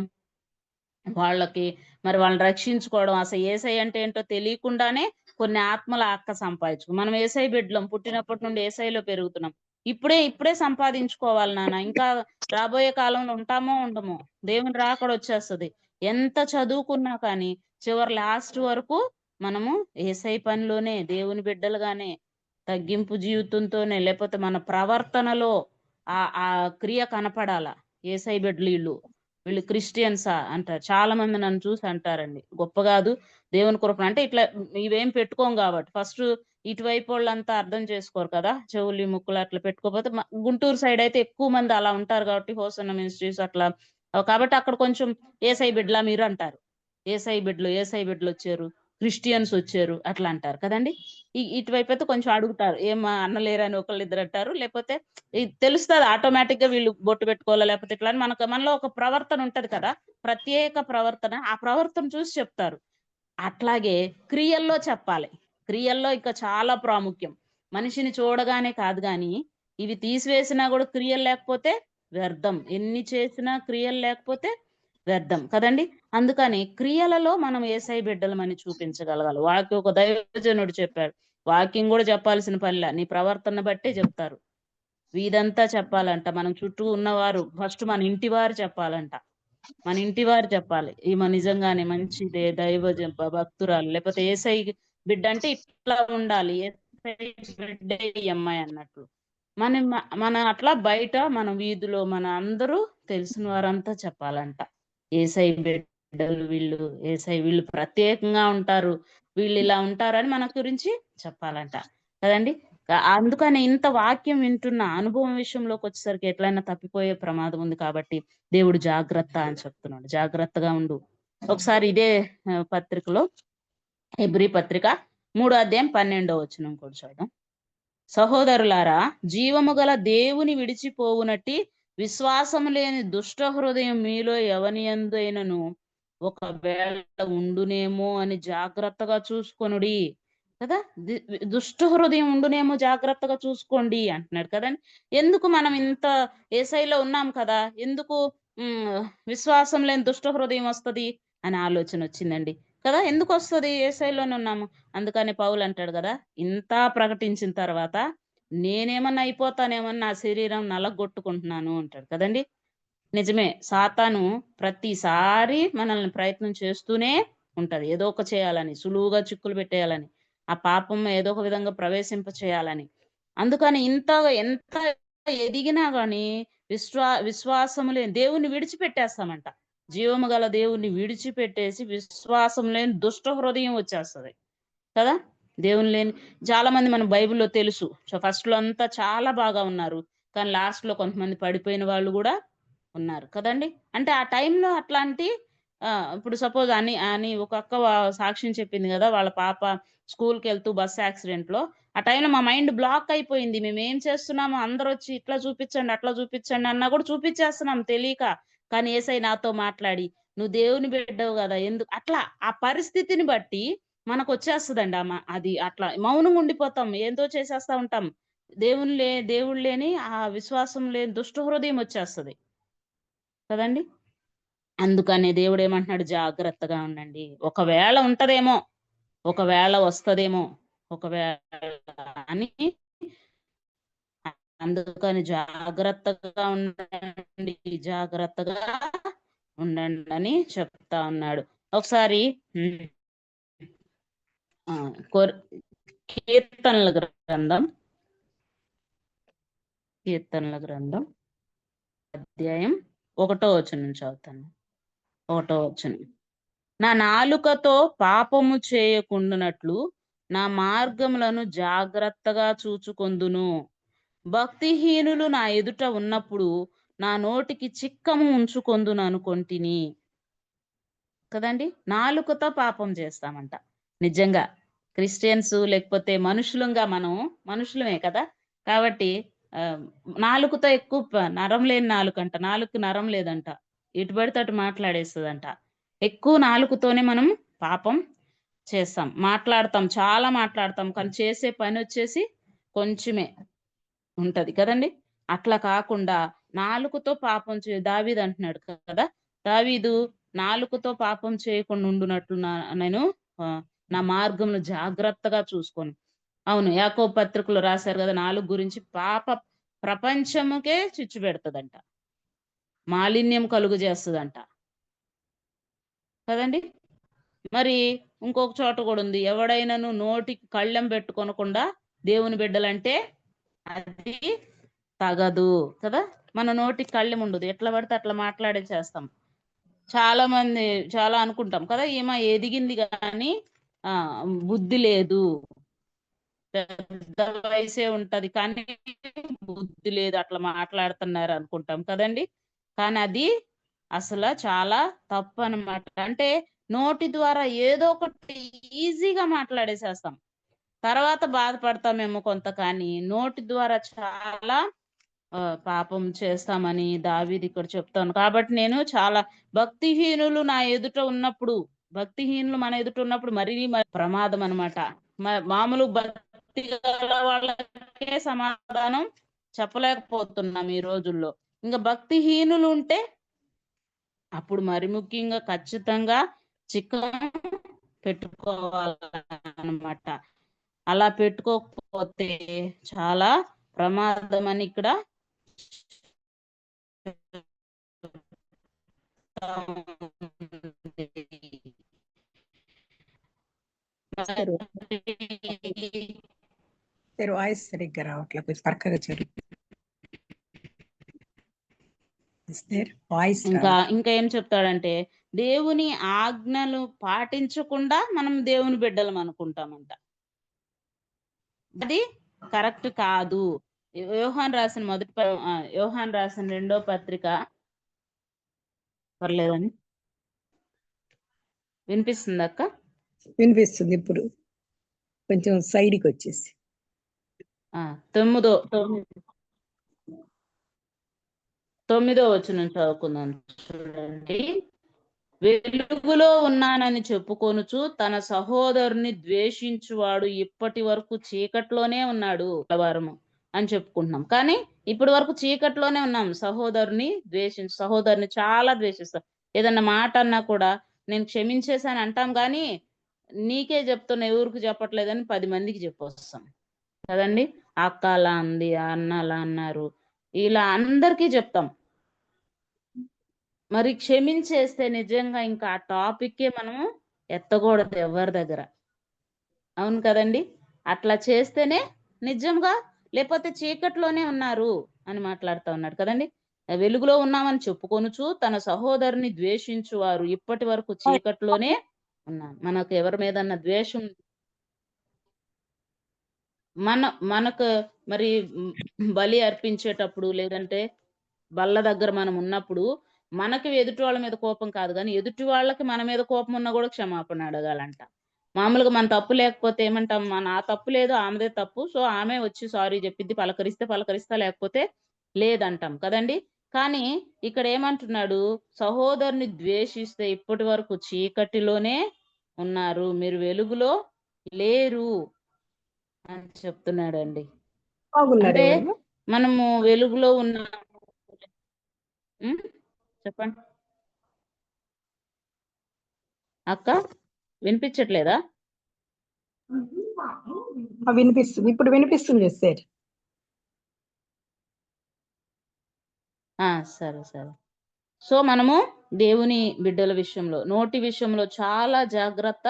వాళ్ళకి వాళ్ళని రక్షించుకోవడం. అసలు యేసయ్య అంటే ఏంటో తెలియకుండానే కొన్ని ఆత్మల అక్క సంపాదించుకో. మనం యేసయ్య బిడ్డలం, పుట్టినప్పటి నుండి యేసయ్యలో పెరుగుతున్నాం. ఇప్పుడే సంపాదించుకోవాలి నాన్న. ఇంకా రాబోయే కాలంలో ఉంటామో ఉండమో, దేవుని రాకడ వచ్చేస్తుంది. ఎంత చదువుకున్నా కానీ చివరి లాస్ట్ వరకు మనము యేసయ్య పనిలోనే, దేవుని బిడ్డలుగానే, తగ్గింపు జీవితంతోనే, లేకపోతే మన ప్రవర్తనలో ఆ క్రియ కనపడాల. యేసయ్య బిడ్డలు వీళ్ళు క్రిస్టియన్సా అంటారు. చాలా మంది నన్ను చూసి అంటారండి, గొప్ప కాదు దేవుని కృప అంటే ఇట్లా ఇవేం పెట్టుకోం కాబట్టి. ఫస్ట్ ఇటువైపు వాళ్ళంతా అర్థం చేసుకోరు కదా, చెవులు ముక్కులు అట్లా పెట్టుకోకపోతే. గుంటూరు సైడ్ అయితే ఎక్కువ మంది అలా ఉంటారు కాబట్టి, హోసన్న మినిస్ట్రీస్ అట్లా కాబట్టి అక్కడ కొంచెం యేసయ్య బిడ్డలా మీరు అంటారు. యేసయ్య బిడ్డలు వచ్చారు, క్రిస్టియన్స్ వచ్చారు అట్లా అంటారు కదండి. ఇటువైపు అయితే కొంచెం అడుగుతారు, ఏం అన్నలేరు అని ఒకళ్ళు ఇద్దరు అంటారు. లేకపోతే తెలుస్తుంది ఆటోమేటిక్ గా వీళ్ళు బొట్టు పెట్టుకోవాలా లేకపోతే ఇట్లా అని మనలో ఒక ప్రవర్తన ఉంటది కదా, ప్రత్యేక ప్రవర్తన. ఆ ప్రవర్తన చూసి చెప్తారు. అట్లాగే క్రియల్లో చెప్పాలి. క్రియల్లో ఇంకా చాలా ప్రాముఖ్యం. మనిషిని చూడగానే కాదు గాని ఇవి తీసివేసినా కూడా క్రియలు లేకపోతే వ్యర్థం. ఎన్ని చేసినా క్రియలు లేకపోతే వ్యర్థం కదండి. అందుకని క్రియలలో మనం యేసయ్య బిడ్డలమని చూపించగలగాలి. ఒక దైవజనుడు చెప్పాడు, వాక్యం కూడా చెప్పాల్సిన పనిలా, నీ ప్రవర్తన బట్టే చెప్తారు. వీదంతా చెప్పాలంట. మనం చుట్టూ ఉన్నవారు ఫస్ట్ మన ఇంటి వారు చెప్పాలంట. మన ఇంటి వారు చెప్పాలి, ఈమె నిజంగానే మంచిదే, భక్తురాలు, లేకపోతే యేసయ్య బిడ్డ అంటే ఇట్లా ఉండాలి, యేసయ్య బిడ్డే ఈ అమ్మాయి అన్నట్లు. మన అట్లా బయట మన వీధిలో మన అందరూ తెలిసిన వారంతా చెప్పాలంట, యేసయ్య బిడ్డలు వీళ్ళు ప్రత్యేకంగా ఉంటారు, వీళ్ళు ఇలా ఉంటారని మన గురించి చెప్పాలంట కదండి. అందుకని ఇంత వాక్యం వింటున్న అనుభవం విషయంలోకి వచ్చేసరికి ఎట్లయినా తప్పిపోయే ప్రమాదం ఉంది. కాబట్టి దేవుడు జాగ్రత్త అని చెప్తున్నాడు, జాగ్రత్తగా ఉండు. ఒకసారి ఇదే పత్రికలో హెబ్రీ పత్రిక 3వ అధ్యాయం 12వ వచనం కూడా చూద్దాం. సహోదరులారా, జీవము గల దేవుని విడిచిపోవునట్టి విశ్వాసము లేని దుష్ట హృదయం మీలో ఎవనియందైనను ఒకవేళ ఉండునేమో అని జాగ్రత్తగా చూసుకొనుడి. కదా. దుష్ట హృదయం ఉండునేమో జాగ్రత్తగా చూసుకోండి అంటున్నాడు కదండి. ఎందుకు మనం ఇంత ఏసైలో ఉన్నాం కదా, ఎందుకు విశ్వాసం లేని దుష్ట హృదయం వస్తది అని ఆలోచన వచ్చిందండి కదా. ఎందుకు వస్తుంది? ఏసైలోనే ఉన్నాము. అందుకని పౌలు అంటాడు కదా, ఇంత ప్రకటించిన తర్వాత నేనేమన్నా అయిపోతానేమన్నా నా శరీరం నలగొట్టుకుంటున్నాను అంటాడు కదండి. నిజమే, సాతాను ప్రతిసారి మనల్ని ప్రయత్నం చేస్తూనే ఉంటది, ఏదో ఒక చేయాలని, సులువుగా చిక్కులు పెట్టేయాలని, ఆ పాపం ఏదో ఒక విధంగా ప్రవేశింప చేయాలని. అందుకని ఎంత ఎదిగినా గాని విశ్వాసము లేని దేవుణ్ణి విడిచిపెట్టేస్తామంట. జీవము గల దేవుణ్ణి విడిచిపెట్టేసి విశ్వాసం లేని దుష్ట హృదయం వచ్చేస్తది కదా. దేవుని లేని చాలా మంది మన బైబిల్లో తెలుసు. ఫస్ట్ లో అంతా చాలా బాగా ఉన్నారు, కానీ లాస్ట్ లో కొంతమంది పడిపోయిన వాళ్ళు కూడా ఉన్నారు కదండి. అంటే ఆ టైంలో అట్లాంటి ఇప్పుడు సపోజ్ అని అని ఒక అక్క సాక్ష్యం చెప్పింది కదా, వాళ్ళ పాప స్కూల్కి వెళ్తూ బస్ యాక్సిడెంట్ లో ఆ టైంలో మా మైండ్ బ్లాక్ అయిపోయింది. మేము ఏం చేస్తున్నాము, అందరూ వచ్చి ఇట్లా చూపించండి అట్లా చూపించండి అన్నా కూడా చూపించేస్తున్నాం తెలియక. కానీ ఏసై నాతో మాట్లాడి, నువ్వు దేవుని బిడ్డవు కదా, ఎందుకు అట్లా ఆ పరిస్థితిని బట్టి మనకు వచ్చేస్తుందండి అది అట్లా మౌనంగా ఉండిపోతాం, ఏందో చేసేస్తా ఉంటాం. దేవుడు లేని ఆ విశ్వాసం లేని దుష్ట హృదయం వచ్చేస్తది కదండి. అందుకని దేవుడు ఏమంటున్నాడు, జాగ్రత్తగా ఉండండి. ఒకవేళ ఉంటదేమో, ఒకవేళ వస్తదేమో, ఒకవేళ అని. అందుకని జాగ్రత్తగా ఉండండి, జాగ్రత్తగా ఉండండి అని చెప్తా ఉన్నాడు. ఒకసారి కీర్తనల గ్రంథం అధ్యాయం 1వ వచనం చదువుతాను. 1వ వచనం, నా నాలుకతో పాపము చేయకుండునట్లు నా మార్గములను జాగ్రత్తగా చూచుకొందును. భక్తిహీనులు నా ఎదుట ఉన్నప్పుడు నా నోటికి చిక్కము ఉంచుకొందును అనుకొంటిని. కదండి, నాలుకతో పాపం చేస్తామంట. నిజంగా క్రిస్టియన్స్ లేకపోతే మనుషులంగా మనం మనుషులమే కదా, కాబట్టి నాలుకతో ఎక్కువ నరం లేని నాలుకంట, నాలుగు నరం లేదంట, ఇటు పడితే అటు మాట్లాడేస్తుందంట. ఎక్కువ నాలుకతోనే మనం పాపం చేస్తాం, మాట్లాడతాం, చాలా మాట్లాడతాం, కానీ చేసే పని వచ్చేసి కొంచెమే ఉంటది కదండి. అట్లా కాకుండా నాలుకతో పాపం దావీదు అంటున్నాడు కదా, దావీదు నాలుకతో పాపం చేయకుండా ఉండునట్లు నేను నా మార్గంను జాగ్రత్తగా చూసుకొని. అవును, యాకోబు పత్రికలో రాశారు కదా, నాలుగు గురించి పాప ప్రపంచముకే చిచ్చు పెడతదంట, మాలిన్యం కలుగు చేస్తుందంట కదండి. మరి ఇంకొక చోట కూడా ఉంది, ఎవడైనాను నోటికి కళ్ళెం పెట్టుకొనకుండా దేవుని బిడ్డలంటే అది తగదు కదా. మన నోటికి కళ్ళెం ఉండదు, ఎట్లా పడితే అట్లా మాట్లాడే చేస్తాం. చాలా మంది చాలా అనుకుంటాం కదా, ఈమె ఎదిగింది కానీ బుద్ధి లేదు, పెద్ద వయసే ఉంటది కానీ బుద్ధి లేదు, అట్లా మాట్లాడుతున్నారు అనుకుంటాం కదండి. కానీ అది అసలు చాలా తప్పు అన్నమాట. అంటే నోటి ద్వారా ఏదో ఒకటి ఈజీగా మాట్లాడేసేస్తాం, తర్వాత బాధపడతామేమో కొంత, కానీ నోటి ద్వారా చాలా పాపం చేస్తామని దావీదు ఇక్కడ చెప్తాను. కాబట్టి నేను చాలా భక్తిహీనులు నా ఎదుట ఉన్నప్పుడు, భక్తిహీనులు మన ఎదుట ఉన్నప్పుడు మరీ ప్రమాదం అనమాట. మామూలు భక్తి గల వాళ్ళకే సమాధానం చెప్పలేకపోతున్నాం ఈ రోజుల్లో, ఇంకా భక్తిహీనులు ఉంటే అప్పుడు మరి ముఖ్యంగా ఖచ్చితంగా చిక్కం పెట్టుకోవాలన్నమాట. అలా పెట్టుకోకపోతే చాలా ప్రమాదం అని ఇక్కడ వాయిస్ సరిగ్గా రావట్లేదు, కొంచెం పక్కగా చెరు. ఇంకా ఏం చెప్తాడంటే, దేవుని ఆజ్ఞలు పాటించకుండా మనం దేవుని బిడ్డలం అనుకుంటామంట, అది కరెక్ట్ కాదు. యోహాన్ రాసిన యోహాన్ రాసిన 2వ పత్రిక, పర్లేదని వినిపిస్తుంది అక్క? వినిపిస్తుంది, ఇప్పుడు కొంచెం సైడ్కి వచ్చేసి 9వ వచనం చదువుకుందాం చూడండి. వెలుగులో ఉన్నానని చెప్పుకొనుచు తన సహోదరుని ద్వేషించువాడు ఇప్పటి వరకు చీకట్లోనే ఉన్నాడు వారము అని చెప్పుకుంటున్నాం. కానీ ఇప్పటి వరకు చీకట్లోనే ఉన్నాం. సహోదరుని చాలా ద్వేషిస్తాం. ఏదన్నా మాట అన్నా కూడా నేను క్షమించేసాను అంటాం, కానీ నీకే చెప్తున్నా ఎవరికి చెప్పట్లేదని 10 మందికి చెప్పొస్తాం కదండి. అక్క అలా అంది, అన్న అలా అన్నారు, ఇలా అందరికీ చెప్తాం. మరి క్షమించేస్తే నిజంగా ఇంకా ఆ టాపిక్కే మనము ఎత్తకూడదు ఎవరి దగ్గర. అవును కదండి. అట్లా చేస్తేనే నిజంగా, లేకపోతే చీకట్లోనే ఉన్నారు అని మాట్లాడుతా ఉన్నాడు కదండి. వెలుగులో ఉన్నామని చెప్పుకొనుచు తన సహోదరుని ద్వేషించువారు ఇప్పటి వరకు చీకట్లోనే ఉన్నారు. మనకు ఎవరి మీదన్నా ద్వేషం మనకు మరి బలి అర్పించేటప్పుడు, లేదంటే బల్ల దగ్గర మనం ఉన్నప్పుడు మనకి ఎదుటి వాళ్ళ మీద కోపం కాదు, కానీ ఎదుటి వాళ్ళకి మన మీద కోపం ఉన్నా కూడా క్షమాపణ అడగాలంట. మామూలుగా మన తప్పు లేకపోతే ఏమంటాం, నా తప్పు లేదు ఆమెదే తప్పు, సో ఆమె వచ్చి సారీ చెప్పిద్ది, పలకరిస్తే పలకరిస్తా, లేకపోతే లేదంటాం కదండి. కానీ ఇక్కడ ఏమంటున్నాడు, సహోదరుని ద్వేషిస్తే ఇప్పటి వరకు చీకటిలోనే ఉన్నారు, మీరు వెలుగులో లేరు అని చెప్తున్నాడండి. బాగున్నారు అంటే ఎవరు? మనము వెలుగులో ఉన్న చెప్పండి అక్క, వినిపించట్లేదా? వినిపిస్తుంది, ఇప్పుడు వినిపిస్తుంది సార్. సరే సరే. సో మనము దేవుని బిడ్డల విషయంలో, నోటి విషయంలో చాలా జాగ్రత్త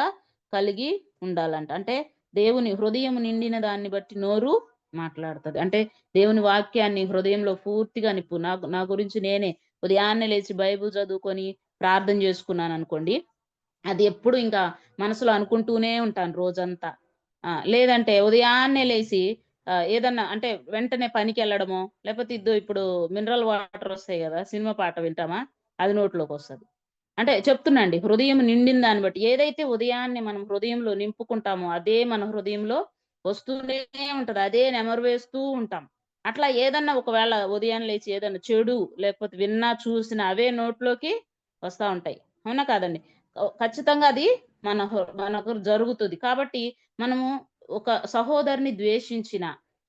కలిగి ఉండాలంట. అంటే దేవుని హృదయం నిండిన దాన్ని బట్టి నోరు మాట్లాడుతుంది. అంటే దేవుని వాక్యాన్ని హృదయంలో పూర్తిగా నిప్పు. నా గురించి నేనే ఉదయాన్నే లేచి బైబిల్ చదువుకొని ప్రార్థన చేసుకున్నాను అనుకోండి, అది ఎప్పుడు ఇంకా మనసులో అనుకుంటూనే ఉంటాను రోజంతా. లేదంటే ఉదయాన్నే లేచి ఏదన్నా అంటే వెంటనే పనికి వెళ్ళడమో, లేకపోతే ఇప్పుడు మినరల్ వాటర్ వస్తాయి కదా, సినిమా పాట వింటామా, అది నోట్లోకి వస్తుంది. అంటే చెప్తున్నాండి, హృదయం నిండిన దాన్ని బట్టి ఏదైతే ఉదయాన్నే మనం హృదయంలో నింపుకుంటామో అదే మన హృదయంలో వస్తూనే ఉంటది, అదే నెమరు వేస్తూ ఉంటాం. అట్లా ఏదన్నా ఒకవేళ ఉదయం లేచి ఏదన్నా చెడు లేకపోతే విన్నా చూసినా అవే నోట్లోకి వస్తా ఉంటాయి. అవునా కాదండి? ఖచ్చితంగా అది మనకు జరుగుతుంది. కాబట్టి మనము ఒక సహోదరుని ద్వేషించిన,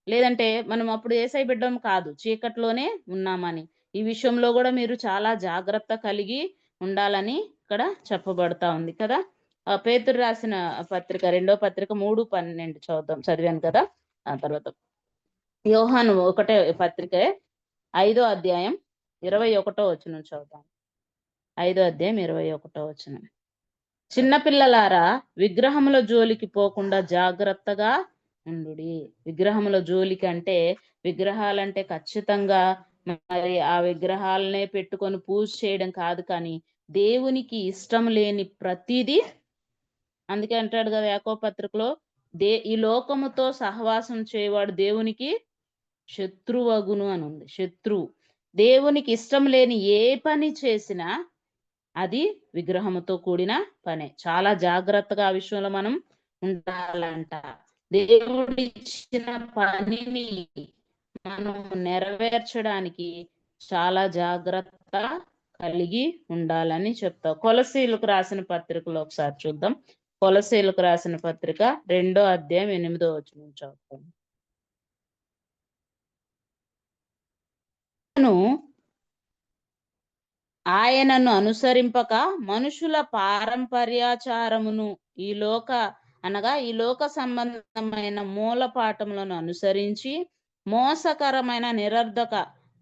లేదంటే మనం అప్పుడు యేసయ్య బిడ్డం కాదు, చీకట్లోనే ఉన్నామని, ఈ విషయంలో కూడా మీరు చాలా జాగ్రత్త కలిగి ఉండాలని ఇక్కడ చెప్పబడతా ఉంది కదా. పేతురు రాసిన పత్రిక 2వ పత్రిక 3:12 చదివాను కదా. ఆ తర్వాత యోహాను 1 పత్రిక 5వ అధ్యాయం 21వ వచనం చదువుతాం. 5వ అధ్యాయం 21వ వచనం. చిన్నపిల్లలారా, విగ్రహముల జోలికి పోకుండా జాగ్రత్తగా ఉండుడి. విగ్రహముల జోలికి అంటే, విగ్రహాలంటే ఖచ్చితంగా మరి ఆ విగ్రహాలనే పెట్టుకొని పూజ చేయడం కాదు, కానీ దేవునికి ఇష్టం లేని ప్రతిదీ, అందుకే అంటాడు కదా యాకోబు పత్రికలో, ఈ లోకముతో సహవాసం చేయవాడు దేవునికి శత్రువగును అని ఉంది. శత్రువు. దేవునికి ఇష్టం లేని ఏ పని చేసినా అది విగ్రహముతో కూడిన పనే. చాలా జాగ్రత్తగా ఆ విషయంలో మనం ఉండాలంట. దేవుడిచ్చిన పనిని మనం నెరవేర్చడానికి చాలా జాగ్రత్త కలిగి ఉండాలని చెప్తా. కొలసీలకు రాసిన పత్రికలో ఒకసారి చూద్దాం. కొలసీలకు రాసిన పత్రిక 2వ అధ్యాయం 8వ వచనం చదువుతాం. ఆయనను అనుసరింపక మనుషుల పారంపర్యాచారమును ఈ లోక సంబంధమైన మూలపాఠములను అనుసరించి మోసకరమైన నిరర్ధక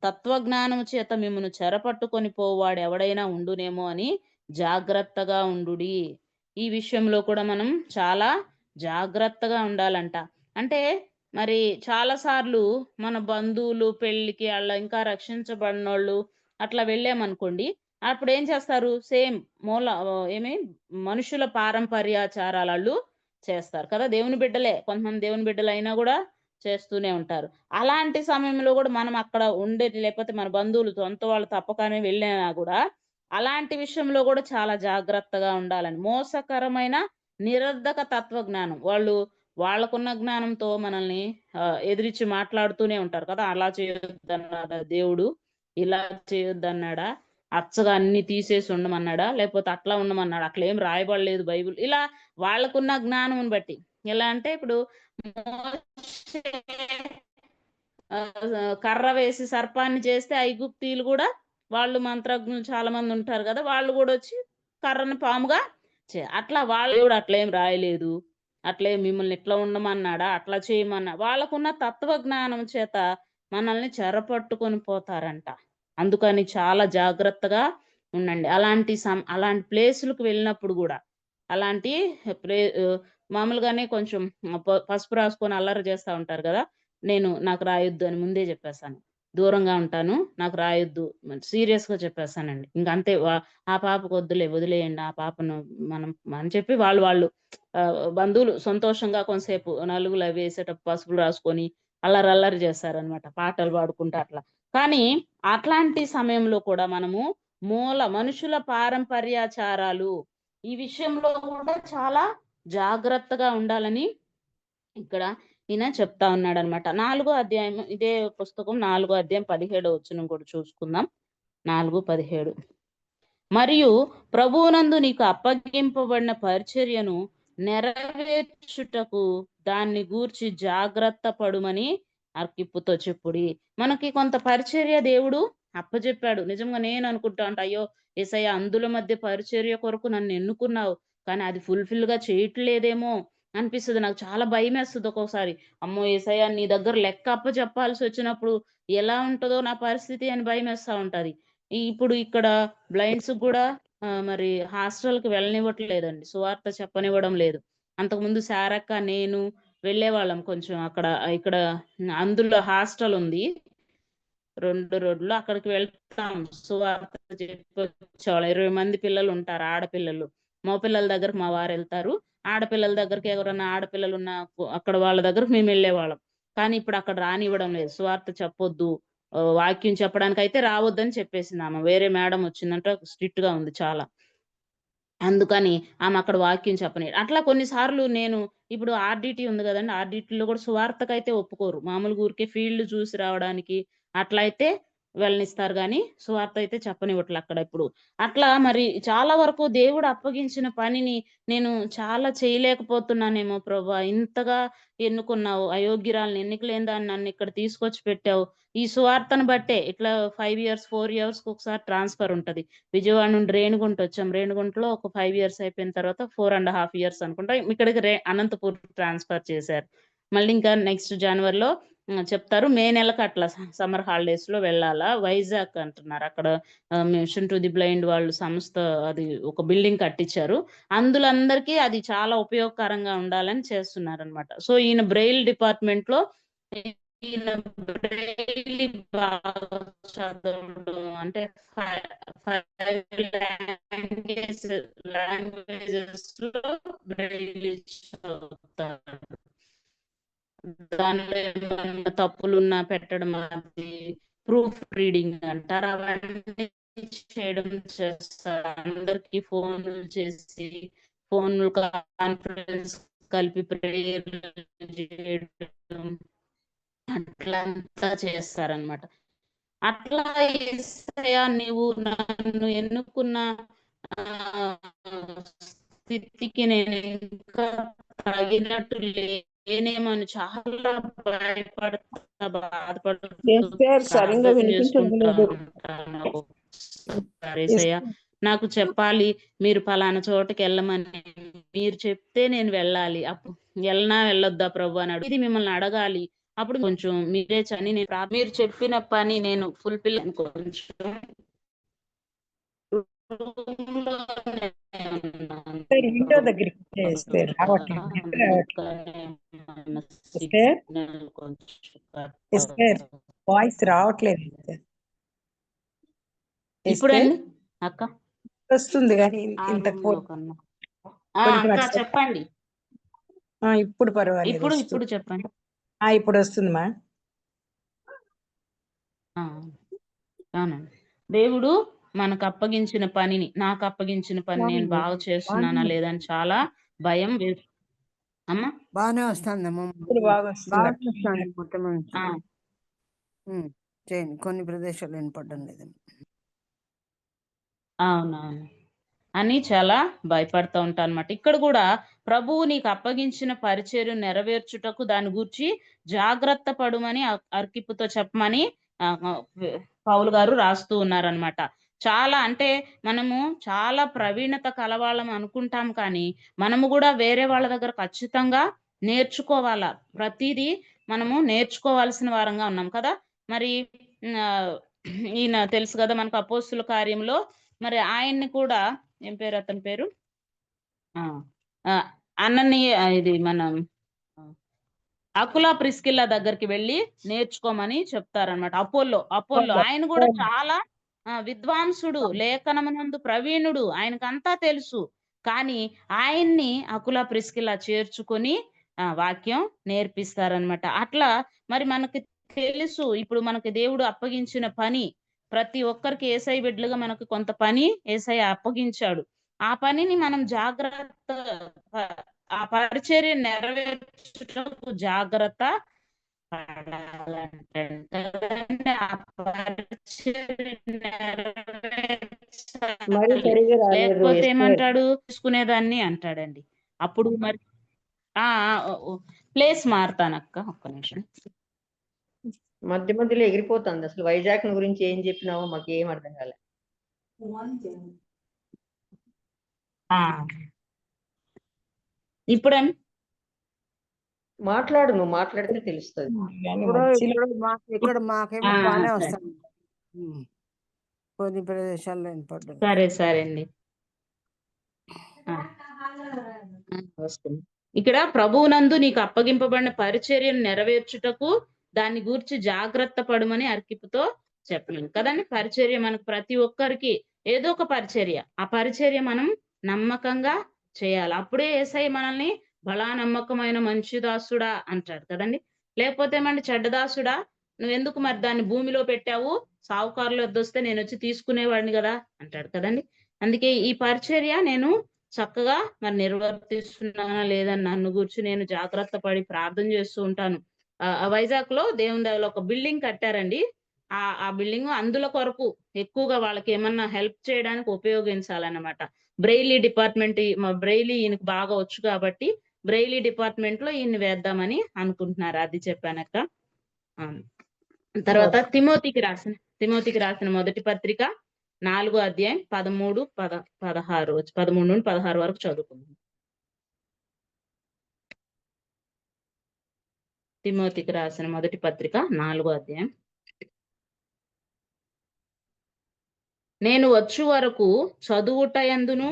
తత్వజ్ఞానము చేత మిమ్మను చెరపట్టుకొని పోవాడు ఎవడైనా ఉండునేమో అని జాగ్రత్తగా ఉండుడి. ఈ విషయంలో కూడా మనం చాలా జాగ్రత్తగా ఉండాలంట. అంటే మరి చాలా సార్లు మన బంధువులు పెళ్లికి అలా ఇంకా రక్షించబడినోళ్ళు అట్లా వెళ్ళామనుకోండి, అప్పుడు ఏం చేస్తారు, సేమ్ మనుషుల పారంపర్యాచారాలు చేస్తారు కదా. దేవుని బిడ్డలే, కొంతమంది దేవుని బిడ్డలు అయినా కూడా చేస్తూనే ఉంటారు. అలాంటి సమయంలో కూడా మనం అక్కడ ఉండేది, లేకపోతే మన బంధువులు సొంత వాళ్ళు తప్పకనే వెళ్ళినా కూడా అలాంటి విషయంలో కూడా చాలా జాగ్రత్తగా ఉండాలని. మోసకరమైన నిరర్ధక తత్వజ్ఞానం, వాళ్ళకున్న జ్ఞానంతో మనల్ని ఎదిరించి మాట్లాడుతూనే ఉంటారు కదా. అలా చేయొద్దన్నాడా దేవుడు, ఇలా చేయొద్దన్నాడా, అచ్చగా అన్ని తీసేసి ఉండమన్నాడా? లేకపోతే అట్లా ఉండమన్నాడా? అట్లా ఏం రాయబడలేదు బైబిల్. ఇలా వాళ్ళకున్న జ్ఞానమును బట్టి. ఎలా అంటే ఇప్పుడు మోషే కర్ర వేసి సర్పాన్ని చేస్తే ఐగుప్తీయులు గూడా వాళ్ళు మంత్రజ్ఞులు చాలా మంది ఉంటారు గదా! వాళ్ళు గూడా వచ్చి కర్రను పాముగా అట్లా వాళ్ళు దేవుడు అట్లేం రాయలేదు. అట్లేం మిమ్మల్ని ఇట్లా ఉండమన్నాడా? అట్లా చేయమన్నా వాళ్ళకున్న తత్వజ్ఞానం చేత మనల్ని చెరపట్టుకొని పోతారంట. అందుకని చాలా జాగ్రత్తగా ఉండండి. అలాంటి ప్లేసులకు వెళ్ళినప్పుడు గూడా అలాంటి ప్లే మామూలుగానే కొంచెం పసుపు రాసుకొని అల్లరి చేస్తా ఉంటారు గదా! నాకు రాయొద్దు అని ముందే చెప్పేసాను. దూరంగా ఉంటాను. నాకు రాయొద్దు. సీరియస్‌గా చెప్పేసానండి. ఇంకంతే ఆ పాపకు వద్దులే వదిలేయండి. ఆ పాపను మనం అని చెప్పి వాళ్ళు బంధువులు సంతోషంగా కొంసేపు నలుగులవి వేసేటప్పుడు పసుపులు రాసుకొని అల్లరి చేస్తారనమాట. పాటలు పాడుకుంటా అట్లా. కానీ అట్లాంటి సమయంలో కూడా మనము మనుషుల పారంపర్యాచారాలు ఈ విషయంలో కూడా చాలా జాగ్రత్తగా ఉండాలని ఇక్కడ ఈయన చెప్తా ఉన్నాడనమాట. 4 అధ్యాయం ఇదే పుస్తకం 4 అధ్యాయం 17 వచనం కూడా చూసుకుందాం. 4:17 మరియు ప్రభువునందు నీకు అప్పగింపబడిన పరిచర్యను నెరవేర్చుటకు దాన్ని గూర్చి జాగ్రత్త పడుమని అర్కిప్పుతో చెప్పుడి. మనకి కొంత పరిచర్య దేవుడు అప్పజెప్పాడు. నిజంగా నేను అనుకుంటా ఉంటా, అయ్యో యేసయ్య అందుల మధ్య పరిచర్య కొరకు నన్ను ఎన్నుకున్నావు. కానీ అది ఫుల్‌ఫిల్ గా చేయట్లేదేమో అనిపిస్తది. నాకు చాలా భయమేస్తది ఒక్కోసారి. అమ్మో యేసయ్య నీ దగ్గర లెక్క అప్పజెప్పాల్సి వచ్చినప్పుడు ఎలా ఉంటదో నా పరిస్థితి అని భయమేస్తా ఉంటది. ఇప్పుడు ఇక్కడ బ్లైండ్స్‌కి గూడా మరి హాస్టల్‌కి వెళ్ళనివ్వట్లేదండి. సువార్త చెప్పనివ్వడం లేదు. అంతకుముందు సారక్క, నేను వెళ్ళేవాళ్ళం కొంచెం ఇక్కడ అందులో హాస్టల్ ఉంది. 2 రోడ్లో అక్కడికి వెళ్తాం. సువార్త చెప్పొచ్చేవాళ్ళం. 20 మంది పిల్లలుంటారు ఆడపిల్లలు. మగపిల్లల దగ్గరకి మా వారెళ్తారు. ఆడపిల్లల దగ్గరకి ఎవరైనా ఆడపిల్లలున్న అక్కడ వాళ్ళ దగ్గరకి మేమెళ్ళేవాళ్ళం. కానీ ఇప్పుడు అక్కడ రానివ్వడం లేదు. సువార్త చెప్పొద్దు. వాక్యం చెప్పడానికైతే రావద్దని చెప్పేసిందామె. వేరే మేడమ్ వచ్చిందంట. స్ట్రిక్ట్‌గా ఉంది చాలా. అందుకని ఆమె అక్కడ వాక్యం చెప్పనీయదు. అట్లా కొన్ని సార్లు నేను ఇప్పుడు ఆర్‌డిటి ఉంది గదండీ! ఆర్‌డిటిలో గూడా సువార్తకైతే ఒప్పుకోరు. మామూలుగా ఊరికే ఫీల్డ్ చూసి రావడానికి అట్లా అయితే వెళ్ళనిస్తారు గానీ, సువార్త అయితే చెప్పనివ్వట్లే అక్కడ ఇప్పుడు. అట్లా మరి చాలా వరకు దేవుడు అప్పగించిన పనిని నేను చాలా చేయలేకపోతున్నానేమో ప్రభా! ఇంతగా ఎన్నుకున్నావు. అయోగ్యురాలిని, ఎన్నిక లేని దాన్ని నన్నిక్కడ తీసుకొచ్చి పెట్టావు. ఈ సువార్తను బట్టే ఇట్లా 5 ఇయర్స్, 4 ఇయర్స్‌కొకసారి ట్రాన్స్‌ఫర్ ఉంటది. విజయవాడ నుండి రేణిగుంట వచ్చాం. రేణిగుంటలో ఒక 5 ఇయర్స్ అయిపోయిన తర్వాత 4½ ఇయర్స్ అనుకుంటా ఇక్కడికి అనంతపూర్ ట్రాన్స్‌ఫర్ చేశారు. మళ్ళీ ఇంకా నెక్స్ట్ జనవరిలో చెప్తారు. మే నెలకు అట్లా సమ్మర్ హాలిడేస్‌లో వెళ్ళాలా. వైజాగ్ అంటున్నారు. అక్కడ మిషన్ టు ది బ్లైండ్ వాళ్ళు సంస్థ అది ఒక బిల్డింగ్ కట్టించారు. అందులో అందరికీ అది చాలా ఉపయోగకరంగా ఉండాలని చేస్తున్నారనమాట. సో, ఈయన బ్రెయిల్ డిపార్ట్‌మెంట్‌లో ఈయన బ్రెయిలీ బాగా చదవడం అంటే 5 లాంగ్వేజెస్‌లో బ్రెయిలీ చదువుతారు. దానిలో ఏమన్నా తప్పులున్నా పెట్టడం అది ప్రూఫ్ రీడింగ్ అంటారు. అవన్నీ చేయడం చేస్తారు. అందరికి ఫోన్‌లు చేసి కాన్ఫరెన్స్ కలిపి ప్రేయర్లు చేయడం అట్లంతా చేస్తారనమాట. అట్లా యేసయ్యా నీవు నన్ను ఎన్నుకున్న స్థితికి నేను ఇంకా తగినట్టు లేనేమో అని చాలా భయపడతా, బాధపడుతూ సరిగ్గా ప్రార్థన వినిపించడం చేసుకుంటా లేదు. ఉంటాను. యేసయ్య నాకు చెప్పాలి మీరు పలానా చోటకెళ్ళమని. మీరు చెప్తే నేను వెళ్ళాలి. అప్పుడు వెళ్ళొద్దా ప్రభు అని ఇది మిమ్మల్ని అడగాలి. అప్పుడు కొంచెం మీరే చని మీరు చెప్పిన పని నేను ఫుల్‌ఫిల్ కొంచెం రూమ్‌లోనే ఉన్నాను విండో దగ్గరికి చేస్తే రావట్లేదు. నెట్ రావట్లేదు. అందుకనే సిస్టర్, సిగ్నల్ కొంచెం కట్ సిస్టర్ అవుతుంది. వాయిస్ రావట్లేదు. సిస్టర్. ఇప్పుడండి అక్క? వస్తుంది కానీ ఆ ఇంతకు రూమ్‌లో కన్నా. కొంచెం అక్క అటు చెప్పండి. ఇప్పుడు పర్వాలేదు ఇప్పుడు వస్తుంది. చెప్పండి. ఇప్పుడు వస్తుందిమా. ఆ! అవునండి. దేవుడు నాకు అప్పగించిన పని నేను బాగా చేస్తున్నానా లేదా అని చాలా భయం అమ్మ? బాగానే వస్తుందమ్మా. ఇప్పుడు బాగా వస్తుంది. బాగానే వస్తుంది మొత్తం నుంచి. ఆ! చేయండి. కొన్ని ప్రదేశాలు వినపడడం లేదండి. అవునవును అని చాలా భయపడతా ఉంటా అనమాట. ఇక్కడ కూడా ప్రభువు నీకు అప్పగించిన పరిచర్య నెరవేర్చుటకు దాని గూర్చి జాగ్రత్త పడుమని అర్కిప్పుతో చెప్పమని పౌలు గారు రాస్తూ ఉన్నారనమాట. చాలా అంటే మనము చాలా ప్రవీణత కలవాళ్ళం అనుకుంటాం, కానీ మనము కూడా వేరే వాళ్ళ దగ్గర ఖచ్చితంగా నేర్చుకోవాలా. ప్రతిదీ మనము నేర్చుకోవాల్సిన వారంగా ఉన్నాం కదా. మరి ఈయన తెలుసు కదా మనకు అపోస్తుల కార్యంలో, మరి ఆయన్ని కూడా ఏం పేరు అతని పేరు అన్నని ఇది మనం అకులా ప్రిస్కిల్లా దగ్గరికి వెళ్ళి నేర్చుకోమని చెప్తారనమాట. అపోల్లో ఆయన కూడా చాలా విద్వాంసుడు, లేఖనమునందు ప్రవీణుడు, ఆయనకంతా తెలుసు. కానీ ఆయన్ని అకులా ప్రిస్కిల్లా చేర్చుకొని వాక్యం నేర్పిస్తారనమాట. అట్లా మరి మనకి తెలుసు, ఇప్పుడు మనకి దేవుడు అప్పగించిన పని, ప్రతి ఒక్కరికి యేసయ్య బిడ్డలుగా మనకు కొంత పని యేసయ్య అప్పగించాడు. ఆ పనిని మనం జాగ్రత్త, ఆ పరిచర్య నెరవేర్చుటకు జాగ్రత్త పడాలంటే, లేకపోతే ఏమంటాడు, తీసుకునేదాన్ని అంటాడండి. అప్పుడు మరి ప్లేస్ మారుతానక్క, ఒక్క నిమిషం. మధ్య మధ్యలో ఎగిరిపోతుంది. అసలు వైజాగ్ గురించి ఏం చెప్పినావో మాకు ఏం అర్థం కాలే. ఇప్పుడేం మాట్లాడు, నువ్వు మాట్లాడితే తెలుస్తుంది. ఇక్కడ మాకేమో బాగానే వస్తాను, కొన్ని ప్రదేశాల్లో వినపడ్డాను. సరే అండి. ఇక్కడ ప్రభువునందు నీకు అప్పగింపబడిన పరిచర్యను నెరవేర్చుటకు దాన్ని గూర్చి జాగ్రత్త పడుమని అర్కిప్పుతో చెప్పలేను కదండి. పరిచర్య మనకు ప్రతి ఒక్కరికి ఏదో ఒక పరిచర్య, ఆ పరిచర్య మనం నమ్మకంగా చేయాలి. అప్పుడే యేసయ్య మనల్ని బలా నమ్మకమైన మంచి దాసుడా అంటాడు కదండి. లేకపోతే ఏమండి, చెడ్డదాసుడా, నువ్వెందుకు మరి దాన్ని భూమిలో పెట్టావు, సావుకారులు వద్దొస్తే నేను వచ్చి తీసుకునేవాడిని కదా అంటాడు కదండి. అందుకే ఈ పరిచర్య నేను చక్కగా మరి నిర్వర్తిస్తున్నానా లేదని నన్ను గురించి నేను జాగ్రత్త పడి ప్రార్థన చేస్తూ ఉంటాను. వైజాగ్ లో దేవుని దగ్గర ఒక బిల్డింగ్ కట్టారండి. ఆ బిల్డింగ్ అందులో కొరకు ఎక్కువగా వాళ్ళకి ఏమన్నా హెల్ప్ చేయడానికి ఉపయోగించాలన్నమాట. బ్రెయిలీ డిపార్ట్మెంట్, బ్రెయిలీ ఈయనకు బాగా వచ్చు కాబట్టి బ్రెయిలీ డిపార్ట్మెంట్ లో ఈయన్ని వేద్దామని అనుకుంటున్నారు. అది చెప్పానక్క. తర్వాత తిమోతికి రాసిన మొదటి పత్రిక 4వ అధ్యాయం 13, 16 13 నుండి 16 వరకు చదువుకుందాం. తిమోతికి రాసిన మొదటి పత్రిక 4వ అధ్యాయం. నేను వచ్చు వరకు చదువుటయందును,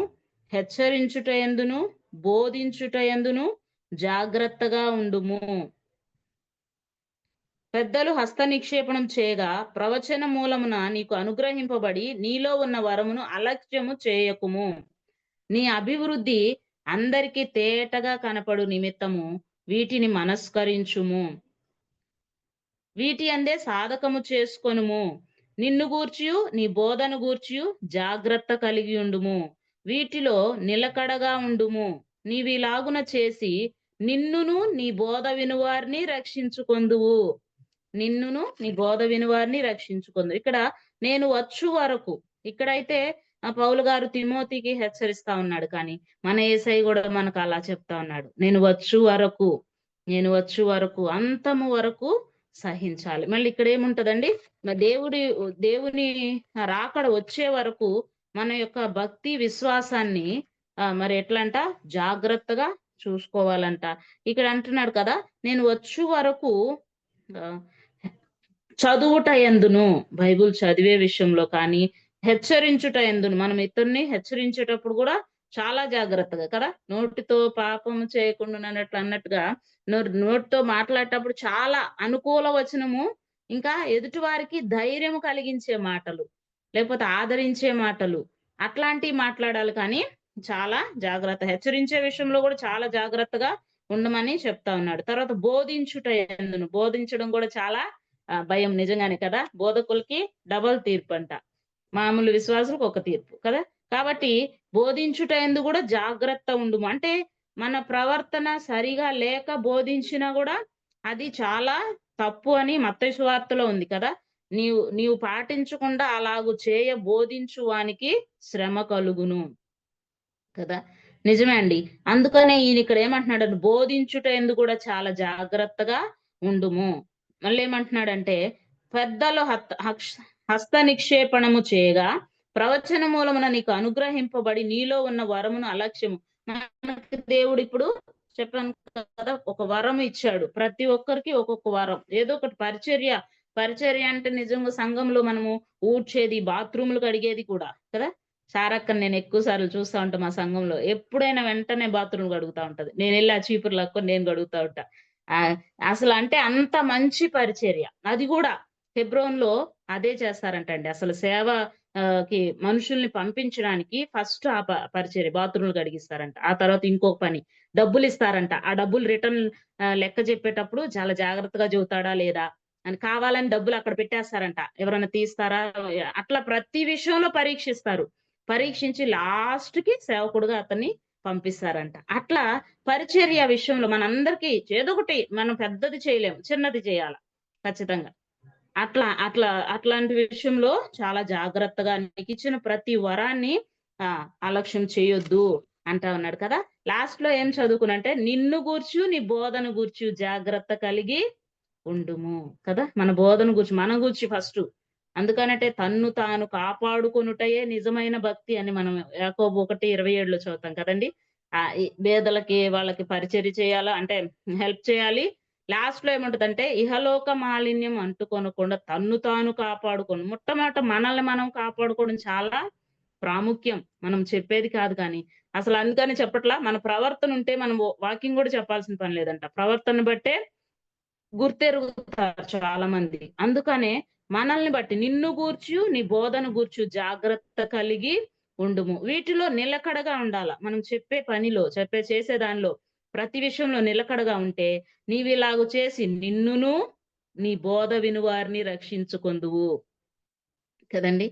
హెచ్చరించుటయందును, బోధించుటయందును జాగ్రత్తగా ఉండుము. పెద్దలు హస్త నిక్షేపణం చేయగా ప్రవచన మూలమున నీకు అనుగ్రహింపబడి నీలో ఉన్న వరమును అలక్ష్యము చేయకుము. నీ అభివృద్ధి అందరికీ తేటగా కనపడు నిమిత్తము వీటిని మనస్కరించుము. వీటి అందే సాధకము చేసుకొనుము. నిన్ను గూర్చియు నీ బోధన గూర్చియు జాగ్రత్త కలిగి ఉండుము. వీటిలో నిలకడగా ఉండుము. నీవిలాగున చేసి నిన్నును నీ బోధ వినువారిని రక్షించుకొందువు. నిన్నును నీ బోధ వినువారిని రక్షించుకొందు. ఇక్కడ నేను వచ్చు వరకు, ఇక్కడైతే పౌలు గారు తిమోతికి హెచ్చరిస్తా ఉన్నాడు, కానీ మన యేసయ్య కూడా మనకు అలా చెప్తా ఉన్నాడు. నేను వచ్చు వరకు అంతము వరకు సహించాలి. మళ్ళీ ఇక్కడ ఏముంటదండి, దేవుని రాకడ వచ్చే వరకు మన యొక్క భక్తి విశ్వాసాన్ని మరి ఎట్లంట జాగ్రత్తగా చూసుకోవాలంట. ఇక్కడ అంటున్నాడు కదా, నేను వచ్చు వరకు చదువుట ఎందును, బైబుల్ చదివే విషయంలో కానీ హెచ్చరించుట ఎందును, మనం ఇతరుని హెచ్చరించేటప్పుడు కూడా చాలా జాగ్రత్తగా కదా, నోటితో పాపము చేయకుండా అన్నట్టుగా నోటితో మాట్లాడేటప్పుడు చాలా అనుకూల వచనము, ఇంకా ఎదుటి వారికి ధైర్యము కలిగించే మాటలు, లేకపోతే ఆదరించే మాటలు, అట్లాంటివి మాట్లాడాలి. కానీ చాలా జాగ్రత్త, హెచ్చరించే విషయంలో కూడా చాలా జాగ్రత్తగా ఉండమని చెప్తా ఉన్నాడు. తర్వాత బోధించుట ఎందును, బోధించడం కూడా చాలా భయం నిజంగానే కదా. బోధకులకి డబల్ తీర్పు అంట, మామూలు విశ్వాసులకు ఒక తీర్పు కదా. కాబట్టి బోధించుట ఎందు కూడా జాగ్రత్త ఉండుము. అంటే మన ప్రవర్తన సరిగా లేక బోధించినా కూడా అది చాలా తప్పు అని మత్తయి సువార్తలో ఉంది కదా. నీవు పాటించకుండా అలాగు చేయ బోధించు వానికి శ్రమ కలుగును కదా. నిజమే అండి. అందుకనే ఈయన ఇక్కడ ఏమంటున్నాడు, బోధించుట ఎందు కూడా చాలా జాగ్రత్తగా ఉండుము. మళ్ళీ ఏమంటున్నాడంటే, పెద్దలు హస్త నిక్షేపణము చేయగా ప్రవచన మూలమున నీకు అనుగ్రహింపబడి నీలో ఉన్న వరమును అలక్ష్యము. మనకి దేవుడు ఇప్పుడు చెప్పాను కదా, ఒక వరం ఇచ్చాడు. ప్రతి ఒక్కరికి ఒక్కొక్క వరం, ఏదో ఒకటి పరిచర్య అంటే నిజంగా సంఘంలో మనము ఊడ్చేది, బాత్రూములు కడిగేది కూడా కదా. సారక్కని నేను ఎక్కువ సార్లు చూస్తా ఉంటా మా సంఘంలో, ఎప్పుడైనా వెంటనే బాత్రూమ్ కడుగుతా ఉంటది. నేను వెళ్ళి ఆ చీపురు లాక్కొని నేను కడుగుతా ఉంటా. అసలు అంటే అంత మంచి పరిచర్య. అది కూడా హెబ్రోన్ లో అదే చేస్తారంట అండి. అసలు సేవ కి మనుషుల్ని పంపించడానికి ఫస్ట్ ఆ పరిచర్య, బాత్రూమ్లు కడిగిస్తారంట. ఆ తర్వాత ఇంకొక పని, డబ్బులు ఇస్తారంట. ఆ డబ్బులు రిటర్న్ లెక్క చెప్పేటప్పుడు చాలా జాగ్రత్తగా చెబుతాడా లేదా అని, కావాలని డబ్బులు అక్కడ పెట్టేస్తారంట. ఎవరైనా తీస్తారా, అట్లా ప్రతి విషయంలో పరీక్షిస్తారు. పరీక్షించి లాస్ట్ కి సేవకుడుగా అతన్ని పంపిస్తారంట. అట్లా పరిచర్య విషయంలో మనందరికీ ఏదో ఒకటి, మనం పెద్దది చేయలేము, చిన్నది చేయాల ఖచ్చితంగా. అట్లాంటి విషయంలో చాలా జాగ్రత్తగా నీకు ఇచ్చిన ప్రతి వరాన్ని అలక్ష్యం చేయొద్దు అంటా ఉన్నాడు కదా. లాస్ట్ లో ఏం చదువుకునంటే, నిన్ను గూర్చు నీ బోధన గూర్చు జాగ్రత్త కలిగి ఉండుము కదా. మన బోధన గూర్చి, మన గూర్చి ఫస్ట్. అందుకనంటే తన్ను తాను కాపాడుకొనుటయే నిజమైన భక్తి అని మనం యాకోబు 1:27 చదువుతాం కదండి. పేదలకి వాళ్ళకి పరిచర్య చేయాలా అంటే హెల్ప్ చేయాలి. లాస్ట్ లో ఏముంటదంటే, ఇహలోక మాలిన్యం అంటుకొనకుండా తన్ను తాను కాపాడుకోను. మొట్టమొదట మనల్ని మనం కాపాడుకోవడం చాలా ప్రాముఖ్యం. మనం చెప్పేది కాదు కానీ అసలు అందుకని చెప్పట్లా, మన ప్రవర్తన ఉంటే మనం వాకింగ్ కూడా చెప్పాల్సిన పని లేదంట. ప్రవర్తన బట్టే గుర్తెరుగుతారు చాలా మంది. అందుకనే మనల్ని బట్టి నిన్ను గూర్చు నీ బోధన గూర్చు జాగ్రత్త కలిగి ఉండుము. వీటిలో నిలకడగా ఉండాల. మనం చెప్పే పనిలో, చేసే దానిలో ప్రతి విషయంలో నిలకడగా ఉంటే నీవిలాగు చేసి నిన్నును నీ బోధ వినువారిని రక్షించుకొందువు కదండి.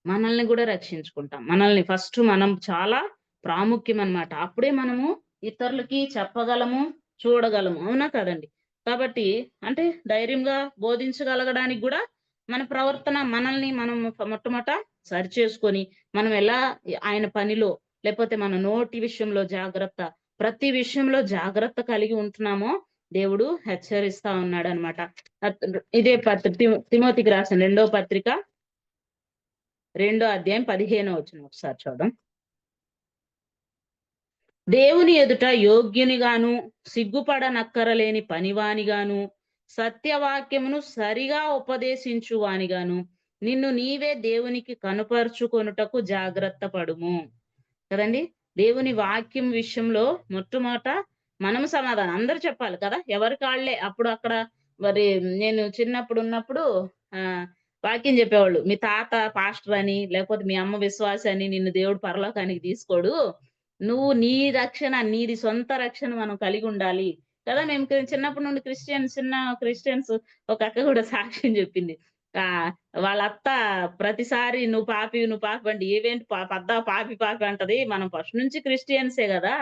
మనల్ని కూడా రక్షించుకుంటాం. మనల్ని ఫస్ట్ మనం చాలా ప్రాముఖ్యం అన్నమాట. అప్పుడే మనము ఇతరులకి చెప్పగలము, చూడగలము. అవునా కదండి. కాబట్టి అంటే ధైర్యంగా బోధించగలగడానికి కూడా మన ప్రవర్తన, మనల్ని మనం మొట్టమొదట సరి చేసుకొని, మనం ఎలా ఆయన పనిలో లేకపోతే మన నోటి విషయంలో జాగ్రత్త, ప్రతి విషయంలో జాగ్రత్త కలిగి ఉంటున్నామో దేవుడు హెచ్చరిస్తా ఉన్నాడు అనమాట. ఇదే తిమోతికి రాసిన 2వ పత్రిక 2వ అధ్యాయం 15వ వచనం ఒకసారి చూద్దాం. దేవుని ఎదుట యోగ్యునిగాను సిగ్గుపడనక్కరలేని పనివానిగాను సత్యవాక్యమును సరిగా ఉపదేశించువానిగాను నిన్ను నీవే దేవునికి కనుపరుచుకొనుటకు జాగ్రత్త పడుము కదండి. దేవుని వాక్యం విషయంలో మొట్టమొదట మనం సమాధానం అందరూ చెప్పాలి కదా, ఎవరి కాళ్లే. అప్పుడు అక్కడ మరి నేను చిన్నప్పుడు ఉన్నప్పుడు వాక్యం చెప్పేవాళ్ళు, మీ తాత పాస్టర్ అని లేకపోతే మీ అమ్మ విశ్వాసి అని నిన్ను దేవుడు పరలోకానికి తీసుకోడు, నువ్వు నీ రక్షణ, నీది సొంత రక్షణ మనం కలిగి ఉండాలి కదా. మేము చిన్నప్పటి నుండి చిన్న క్రిస్టియన్స్ ఒక అక్క కూడా సాక్ష్యం చెప్పింది. వాళ్ళ అత్త ప్రతిసారి నువ్వు పాపి అంటే ఏవేంటి పాపి అంటది, మనం ఫస్ట్ నుంచి క్రిస్టియన్సే కదా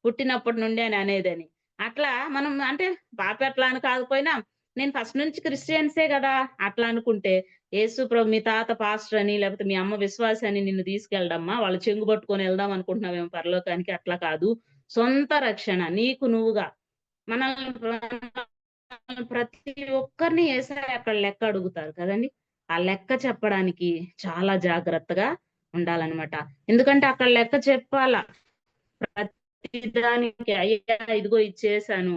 పుట్టినప్పటి నుండి అని అనేదని. అట్లా మనం అంటే పాపి అట్లా అని కాకపోయినా నేను ఫస్ట్ నుంచి క్రిస్టియన్సే కదా అట్లా అనుకుంటే, యేసు ప్రభు మీ తాత పాస్టర్ అని లేకపోతే మీ అమ్మ విశ్వాసి అని నిన్ను తీసుకెళ్ళడమ్మా, వాళ్ళు చెంగు పట్టుకొని వెళ్దాం అనుకుంటున్నావేమో పరలోకానికి, అట్లా కాదు. సొంత రక్షణ నీకు నువ్వుగా. మనల్ని ప్రతి ఒక్కరిని యేసయ్య అక్కడ లెక్క అడుగుతారు కదండి. ఆ లెక్క చెప్పడానికి చాలా జాగ్రత్తగా ఉండాలన్నమాట. ఎందుకంటే అక్కడ లెక్క చెప్పాలా ప్రతి దానికి. అయ్యా ఇదిగో ఇచ్చేసాను,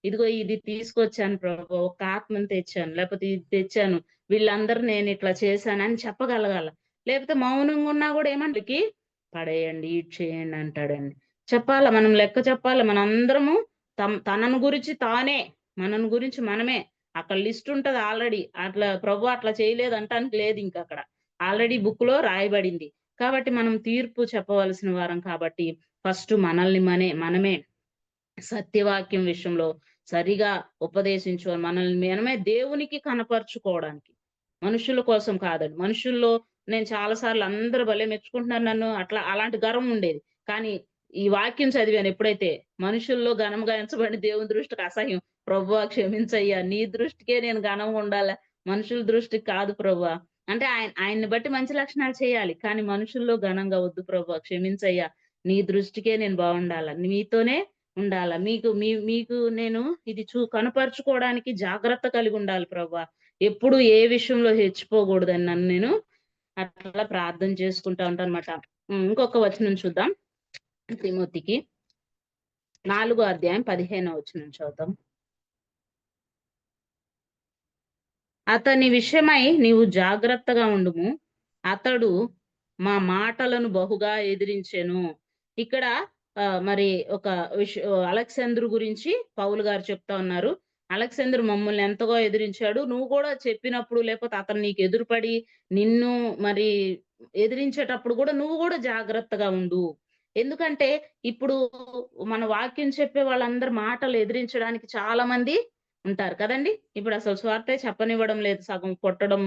ఇదిగో ఇది తీసుకొచ్చాను ప్రభు, ఒక ఆత్మను తెచ్చాను, లేకపోతే ఇది తెచ్చాను, వీళ్ళందరూ నేను ఇట్లా చేశానని చెప్పగలగాల. లేకపోతే మౌనంగా ఉన్నా కూడా ఏమంటకి పడేయండి, ఇటు చేయండి అంటాడండి. చెప్పాల, మనం లెక్క చెప్పాలి. మనందరము తనను గురించి తానే, మనను గురించి మనమే. అక్కడ లిస్ట్ ఉంటది ఆల్రెడీ. అట్లా ప్రభు అట్లా చేయలేదు అంటానికి లేదు, ఇంకా అక్కడ ఆల్రెడీ బుక్ లో రాయబడింది. కాబట్టి మనం తీర్పు చెప్పవలసిన వారం కాబట్టి ఫస్ట్ మనల్ని మనమే సత్యవాక్యం విషయంలో సరిగా ఉపదేశించుకోవాలి. మనల్ని మనమే దేవునికి కనపరుచుకోవడానికి, మనుషుల కోసం కాదండి. మనుషుల్లో నేను చాలా సార్లు అందరూ భలే మెచ్చుకుంటున్నారు నన్ను, అలాంటి గర్వం ఉండేది. కానీ ఈ వాక్యం చదివాను ఎప్పుడైతే, మనుషుల్లో ఘనంగా ఎంచబడి దేవుని దృష్టికి అసహ్యం, ప్రభువా క్షమించయ్యా, నీ దృష్టికే నేను ఘనంగా ఉండాలా, మనుషుల దృష్టికి కాదు ప్రభువా. అంటే ఆయన్ని బట్టి మంచి లక్షణాలు చేయాలి, కానీ మనుషుల్లో ఘనంగా వద్దు ప్రభువా, క్షమించయ్యా. నీ దృష్టికే నేను బాగుండాలా, మీతోనే ఉండాలా, మీకు నేను ఇది కనపరుచుకోవడానికి జాగ్రత్త కలిగి ఉండాలి ప్రభువా. ఎప్పుడు ఏ విషయంలో హెచ్చిపోకూడదని నన్ను నేను అట్లా ప్రార్థన చేసుకుంటా ఉంటాను అనమాట. ఇంకొక వచనం చూద్దాం. తిమోతికి 4వ అధ్యాయం 15వ వచనం చదువుతాం. అతని విషయమై నీవు జాగ్రత్తగా ఉండుము, అతడు మా మాటలను బహుగా ఎదిరించెను. ఇక్కడ మరి ఒక అలెగ్జాండర్ గురించి పౌలు గారు చెప్తా ఉన్నారు. అలెగ్జాండర్ మమ్మల్ని ఎంతగా ఎదిరించాడు, నువ్వు కూడా చెప్పినప్పుడు లేకపోతే అతను నీకు ఎదురుపడి నిన్ను మరి ఎదిరించేటప్పుడు కూడా నువ్వు కూడా జాగ్రత్తగా ఉండు. ఎందుకంటే ఇప్పుడు మన వాక్యం చెప్పే వాళ్ళందరి మాటలు ఎదిరించడానికి చాలా మంది ఉంటారు కదండి. ఇప్పుడు అసలు స్వార్థే చెప్పనివ్వడం లేదు, సగం కొట్టడం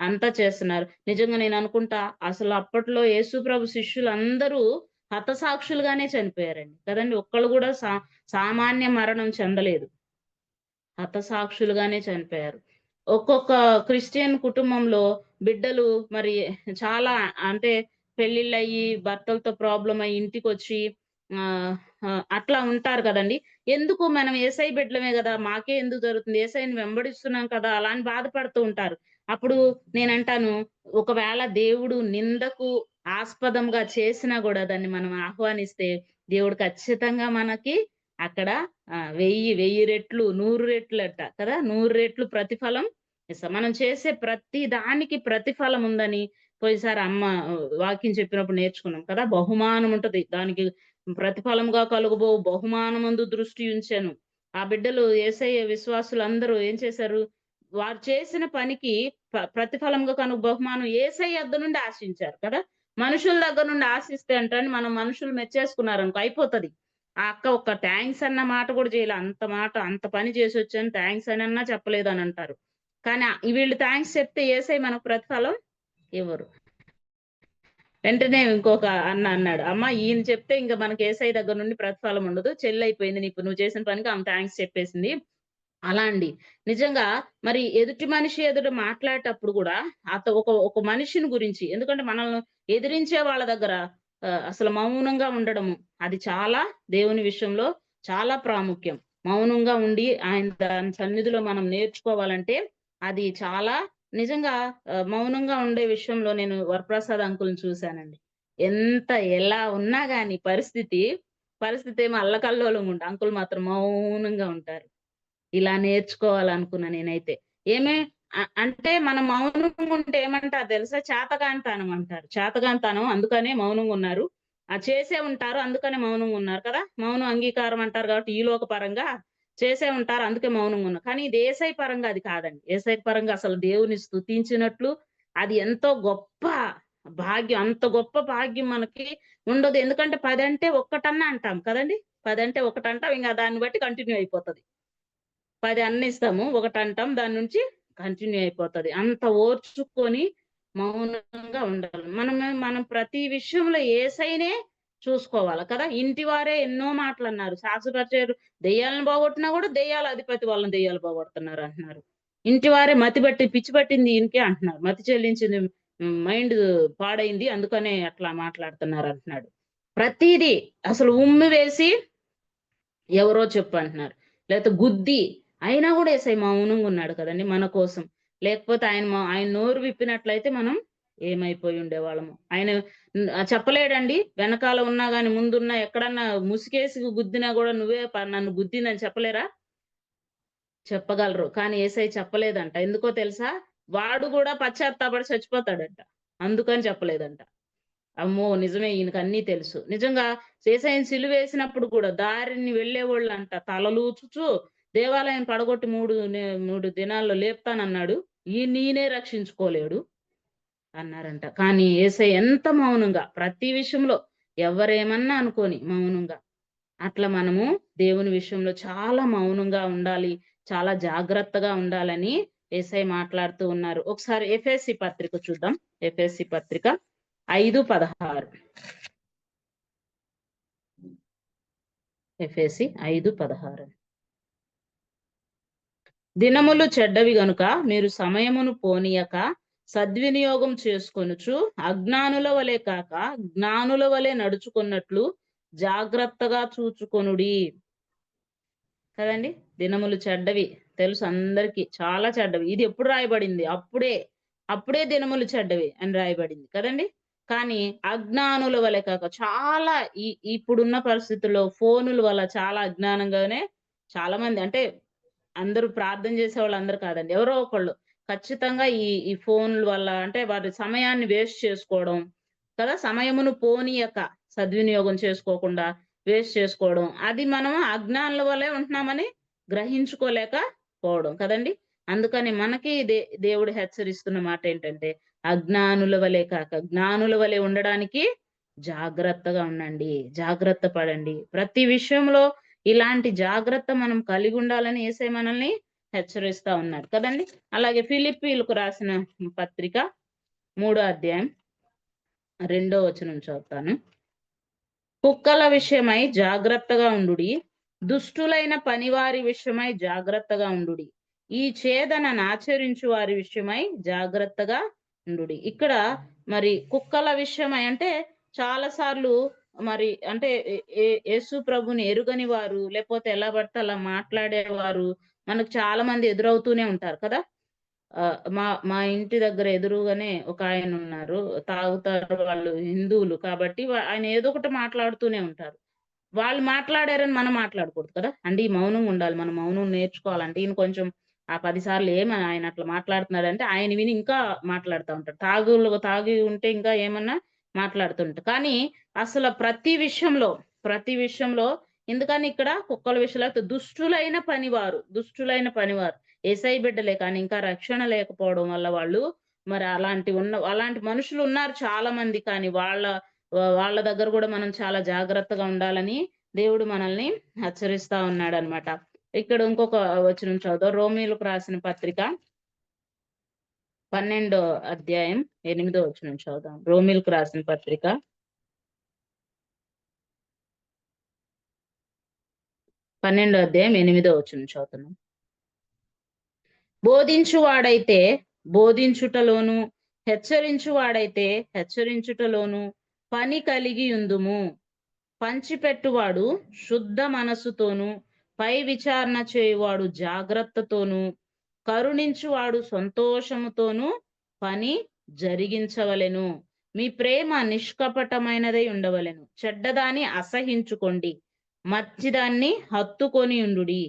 అంతా చేస్తున్నారు. నిజంగా నేను అనుకుంటా అసలు అప్పట్లో యేసు ప్రభు శిష్యులు అందరూ హతసాక్షులుగానే చనిపోయారండి కదండి. ఒక్కళ్ళు కూడా సామాన్య మరణం చెందలేదు, హతసాక్షులుగానే చనిపోయారు. ఒక్కొక్క క్రిస్టియన్ కుటుంబంలో బిడ్డలు మరి చాలా అంటే పెళ్లిళ్ళయ్యి భర్తలతో ప్రాబ్లం అయ్యి ఇంటికి వచ్చి అట్లా ఉంటారు కదండి. ఎందుకు మనం ఏసై బిడ్డలమే కదా, మాకే ఎందుకు జరుగుతుంది, ఏసైని వెంబడిస్తున్నాం కదా అలా అని బాధపడుతూ ఉంటారు. అప్పుడు నేనంటాను, ఒకవేళ దేవుడు నిందకు ఆస్పదంగా చేసినా కూడా దాన్ని మనం ఆహ్వానిస్తే దేవుడు ఖచ్చితంగా మనకి అక్కడ 1000 రెట్లు 100 రెట్లు అట్ట కదా, 100 రెట్లు ప్రతిఫలం ఇస్తాం. మనం చేసే ప్రతి దానికి ప్రతిఫలం ఉందని పోయిసారి అమ్మ వాక్యం చెప్పినప్పుడు నేర్చుకున్నాం కదా. బహుమానం ఉంటది, దానికి ప్రతిఫలంగా కలుగుబో బహుమానమందు దృష్టి ఉంచాను. ఆ బిడ్డలు యేసయ్య విశ్వాసులు అందరూ ఏం చేశారు, వారు చేసిన పనికి ప్రతిఫలంగా కనుక బహుమానం యేసయ్య దగ్గర నుండి ఆశించారు కదా. మనుషుల దగ్గర నుండి ఆశిస్తే అంటే మనం మనుషులు మెచ్చేసుకున్నారు అనుకో అయిపోతది. ఆ అక్క ఒక్క థ్యాంక్స్ అన్న మాట కూడా చేయలే, అంత పని చేసి వచ్చాను థ్యాంక్స్ అని అన్నా చెప్పలేదు అని అంటారు. కానీ వీళ్ళు థ్యాంక్స్ చెప్తే యేసయ్య మనకు ప్రతిఫలం ఇవ్వరు. వెంటనే ఇంకొక అన్న అన్నాడు, అమ్మ ఈయన చెప్తే ఇంకా మనకి యేసయ్య దగ్గర నుండి ప్రతిఫలం ఉండదు, చెల్లి అయిపోయింది నీకు, నువ్వు చేసిన పనికి ఆమె థ్యాంక్స్ చెప్పేసింది. అలా అండి. నిజంగా మరి ఎదుటి మనిషి ఎదుట మాట్లాడేటప్పుడు కూడా ఒక మనిషిని గురించి, ఎందుకంటే మనల్ని ఎదిరించే వాళ్ళ దగ్గర అసలు మౌనంగా ఉండడము అది చాలా దేవుని విషయంలో చాలా ప్రాముఖ్యం. మౌనంగా ఉండి ఆయన దాని సన్నిధిలో మనం నేర్చుకోవాలంటే అది చాలా నిజంగా మౌనంగా ఉండే విషయంలో నేను వరప్రసాద్ అంకుల్ని చూశానండి. ఎలా ఉన్నా గాని పరిస్థితి ఏమో అల్లకల్లోలంగా ఉంటుంది, అంకుల్ మాత్రం మౌనంగా ఉంటారు. ఇలా నేర్చుకోవాలనుకున్నా నేనైతే. అంటే మనం మౌనంగా ఉంటే ఏమంటారు తెలుసా, చేతగానితనం అంటారు. చేతగానితనం అందుకనే మౌనంగా ఉన్నారు, చేసే ఉంటారు అందుకనే మౌనంగా ఉన్నారు కదా. మౌనం అంగీకారం అంటారు కాబట్టి ఈ లోక పరంగా చేసే ఉంటారు అందుకే మౌనంగా ఉన్నారు. కానీ ఇది యేసయ్య పరంగా అది కాదండి. యేసయ్య పరంగా అసలు దేవుని స్తుతించినట్లు అది ఎంతో గొప్ప భాగ్యం, అంత గొప్ప భాగ్యం మనకి ఉండదు. ఎందుకంటే 10 అంటే ఒక్కటన్నా అంటాం కదండి. 10 అంటే ఒకటి అంటాం, ఇంకా దాన్ని బట్టి కంటిన్యూ అయిపోతది. 10 అన్నిస్తాము, ఒకటి అంటాం, దాని నుంచి కంటిన్యూ అయిపోతది. అంత ఓర్చుకొని మౌనంగా ఉండాలి. మనం ప్రతి విషయంలో యేసయ్యనే చూసుకోవాలి కదా. ఇంటి వారే ఎన్నో మాటలు అన్నారు, శాస్త్రపరిచయులు దెయ్యాలను పోగొట్టినా కూడా దెయ్యాల అధిపతి వాళ్ళని దెయ్యాలు పోగొడుతున్నారు అంటున్నారు. ఇంటి వారే మతి బట్టి పిచ్చి పట్టింది ఈయనకే అంటున్నారు, మతి చెల్లించింది మైండ్ పాడైంది అందుకనే అట్లా మాట్లాడుతున్నారు అంటున్నాడు. ప్రతిదీ అసలు ఉమ్మి వేసి ఎవరో చెప్పు అంటున్నారు, లేకపోతే గుద్ది అయినా కూడా యేసయ్య మౌనంగా ఉన్నాడు కదండి మన కోసం. లేకపోతే ఆయన నోరు విప్పినట్లయితే మనం ఏమైపోయి ఉండేవాళ్ళము. ఆయన చెప్పలేడండి, వెనకాల ఉన్నా గాని ముందున్నా ఎక్కడన్నా ముసుకేసి గుద్దినా కూడా నువ్వే నన్ను గుద్దిందని చెప్పలేరా? చెప్పగలరు, కానీ యేసయ్య చెప్పలేదంట. ఎందుకో తెలుసా, వాడు కూడా పశ్చాత్తాపడి చచ్చిపోతాడంట, అందుకని చెప్పలేదంట. అమ్మో నిజమే, ఈయనకు అన్నీ తెలుసు. నిజంగా యేసయ్యని సిలువేసినప్పుడు కూడా దారిని వెళ్ళేవాళ్ళంట తలలూచుచు దేవాలయం పడగొట్టి 3 దినాల్లో లేపుతానన్నాడు, ఈయనే రక్షించుకోలేడు అన్నారంట. కానీ యేసయ్య ఎంత మౌనంగా ప్రతి విషయంలో ఎవరేమన్నా అనుకోని మౌనంగా, అట్లా మనము దేవుని విషయంలో చాలా మౌనంగా ఉండాలి, చాలా జాగ్రత్తగా ఉండాలని యేసయ్య మాట్లాడుతూ ఉన్నారు. ఒకసారి ఎఫెసీ పత్రిక చూద్దాం. ఎఫెసీ పత్రిక 5:16. ఎఫెసీ 5:16. దినములు చెడ్డవి గనుక మీరు సమయమును పోనీయక సద్వినియోగం చేసుకొనుచు అజ్ఞానుల వలె కాక జ్ఞానుల వలె నడుచుకున్నట్లు జాగ్రత్తగా చూచుకొనుడి. కదండి, దినములు చెడ్డవి తెలుసు అందరికి, చాలా చెడ్డవి. ఇది ఎప్పుడు రాయబడింది? అప్పుడే దినములు చెడ్డవి అని రాయబడింది కదండి. కానీ అజ్ఞానుల వలె కాక, చాలా ఇప్పుడున్న పరిస్థితుల్లో ఫోనుల వల్ల చాలా అజ్ఞానంగానే చాలా మంది, అంటే అందరూ ప్రార్థన చేసే వాళ్ళు అందరూ కాదండి, ఎవరో ఒకళ్ళు ఖచ్చితంగా ఈ ఫోన్ల వల్ల అంటే వారి సమయాన్ని వేస్ట్ చేసుకోవడం కదా, సమయమును పోనీయక సద్వినియోగం చేసుకోకుండా వేస్ట్ చేసుకోవడం, అది మనం అజ్ఞానుల వల్లే ఉంటున్నామని గ్రహించుకోలేకపోవడం కదండి. అందుకని మనకి దేవుడు హెచ్చరిస్తున్న మాట ఏంటంటే, అజ్ఞానుల వలె కాక జ్ఞానుల వలె ఉండడానికి జాగ్రత్తగా ఉండండి, జాగ్రత్త పడండి. ప్రతి విషయంలో ఇలాంటి జాగ్రత్త మనం కలిగి ఉండాలని యేసయ్య మనల్ని హెచ్చరిస్తా ఉన్నాడు కదండి. అలాగే ఫిలిప్పీలకు రాసిన పత్రిక 3వ అధ్యాయం 2వ వచనం చదువుతాను. కుక్కల విషయమై జాగ్రత్తగా ఉండుడి, దుష్టులైన పనివారి విషయమై జాగ్రత్తగా ఉండుడి, ఈ ఛేదనను ఆచరించు వారి విషయమై జాగ్రత్తగా ఉండుడి. ఇక్కడ మరి కుక్కల విషయమై అంటే చాలా సార్లు మరి అంటే యేసు ప్రభుని ఎరుగని వారు, లేకపోతే ఎలా పడితే అలా మాట్లాడేవారు మనకు చాలా మంది ఎదురవుతూనే ఉంటారు కదా. మా ఇంటి దగ్గర ఎదురుగానే ఒక ఆయన ఉన్నారు, తాగుతారు, వాళ్ళు హిందువులు కాబట్టి ఆయన ఏదో ఒకటి మాట్లాడుతూనే ఉంటారు. వాళ్ళు మాట్లాడారని మనం మాట్లాడకూడదు కదా అండి, మౌనంగా ఉండాలి, మనం మౌనం నేర్చుకోవాలంటే. ఈయన కొంచెం ఆ 10 సార్లు ఏమని ఆయన అట్లా మాట్లాడుతున్నాడంటే ఆయన విని ఇంకా మాట్లాడుతూ ఉంటాడు, తాగి ఉంటే ఇంకా ఏమన్నా మాట్లాడుతుంటారు. కానీ అసలు ప్రతి విషయంలో ఎందుకని ఇక్కడ కుక్కల విషయంలో దుష్టులైన పనివారు యేసయ్య బిడ్డలే కానీ ఇంకా రక్షణ లేకపోవడం వల్ల వాళ్ళు మరి అలాంటి మనుషులు ఉన్నారు చాలా మంది. కానీ వాళ్ళ దగ్గర కూడా మనం చాలా జాగ్రత్తగా ఉండాలని దేవుడు మనల్ని హెచ్చరిస్తా ఉన్నాడు అన్నమాట. ఇక్కడ ఇంకొక వచనం చదువు, రోమీయులకు రాసిన పత్రిక 12వ అధ్యాయం 8వ వచనం చదువుదాం. రోమీయులకు రాసిన పత్రిక 12వ అధ్యాయం 8వ వచనం చదువుతున్నాం. బోధించువాడైతే బోధించుటలోను, హెచ్చరించువాడైతే హెచ్చరించుటలోను పని కలిగి ఉందుము. పంచిపెట్టువాడు శుద్ధ మనసుతోను, పై విచారణ చేయువాడు జాగ్రత్తతోను, కరుణించువాడు సంతోషముతోను పని జరిగించవలెను. మీ ప్రేమ నిష్కపటమైనదై ఉండవలెను. చెడ్డదాన్ని అసహించుకోండి, మంచిదాన్ని హత్తుకొని ఉండుడి.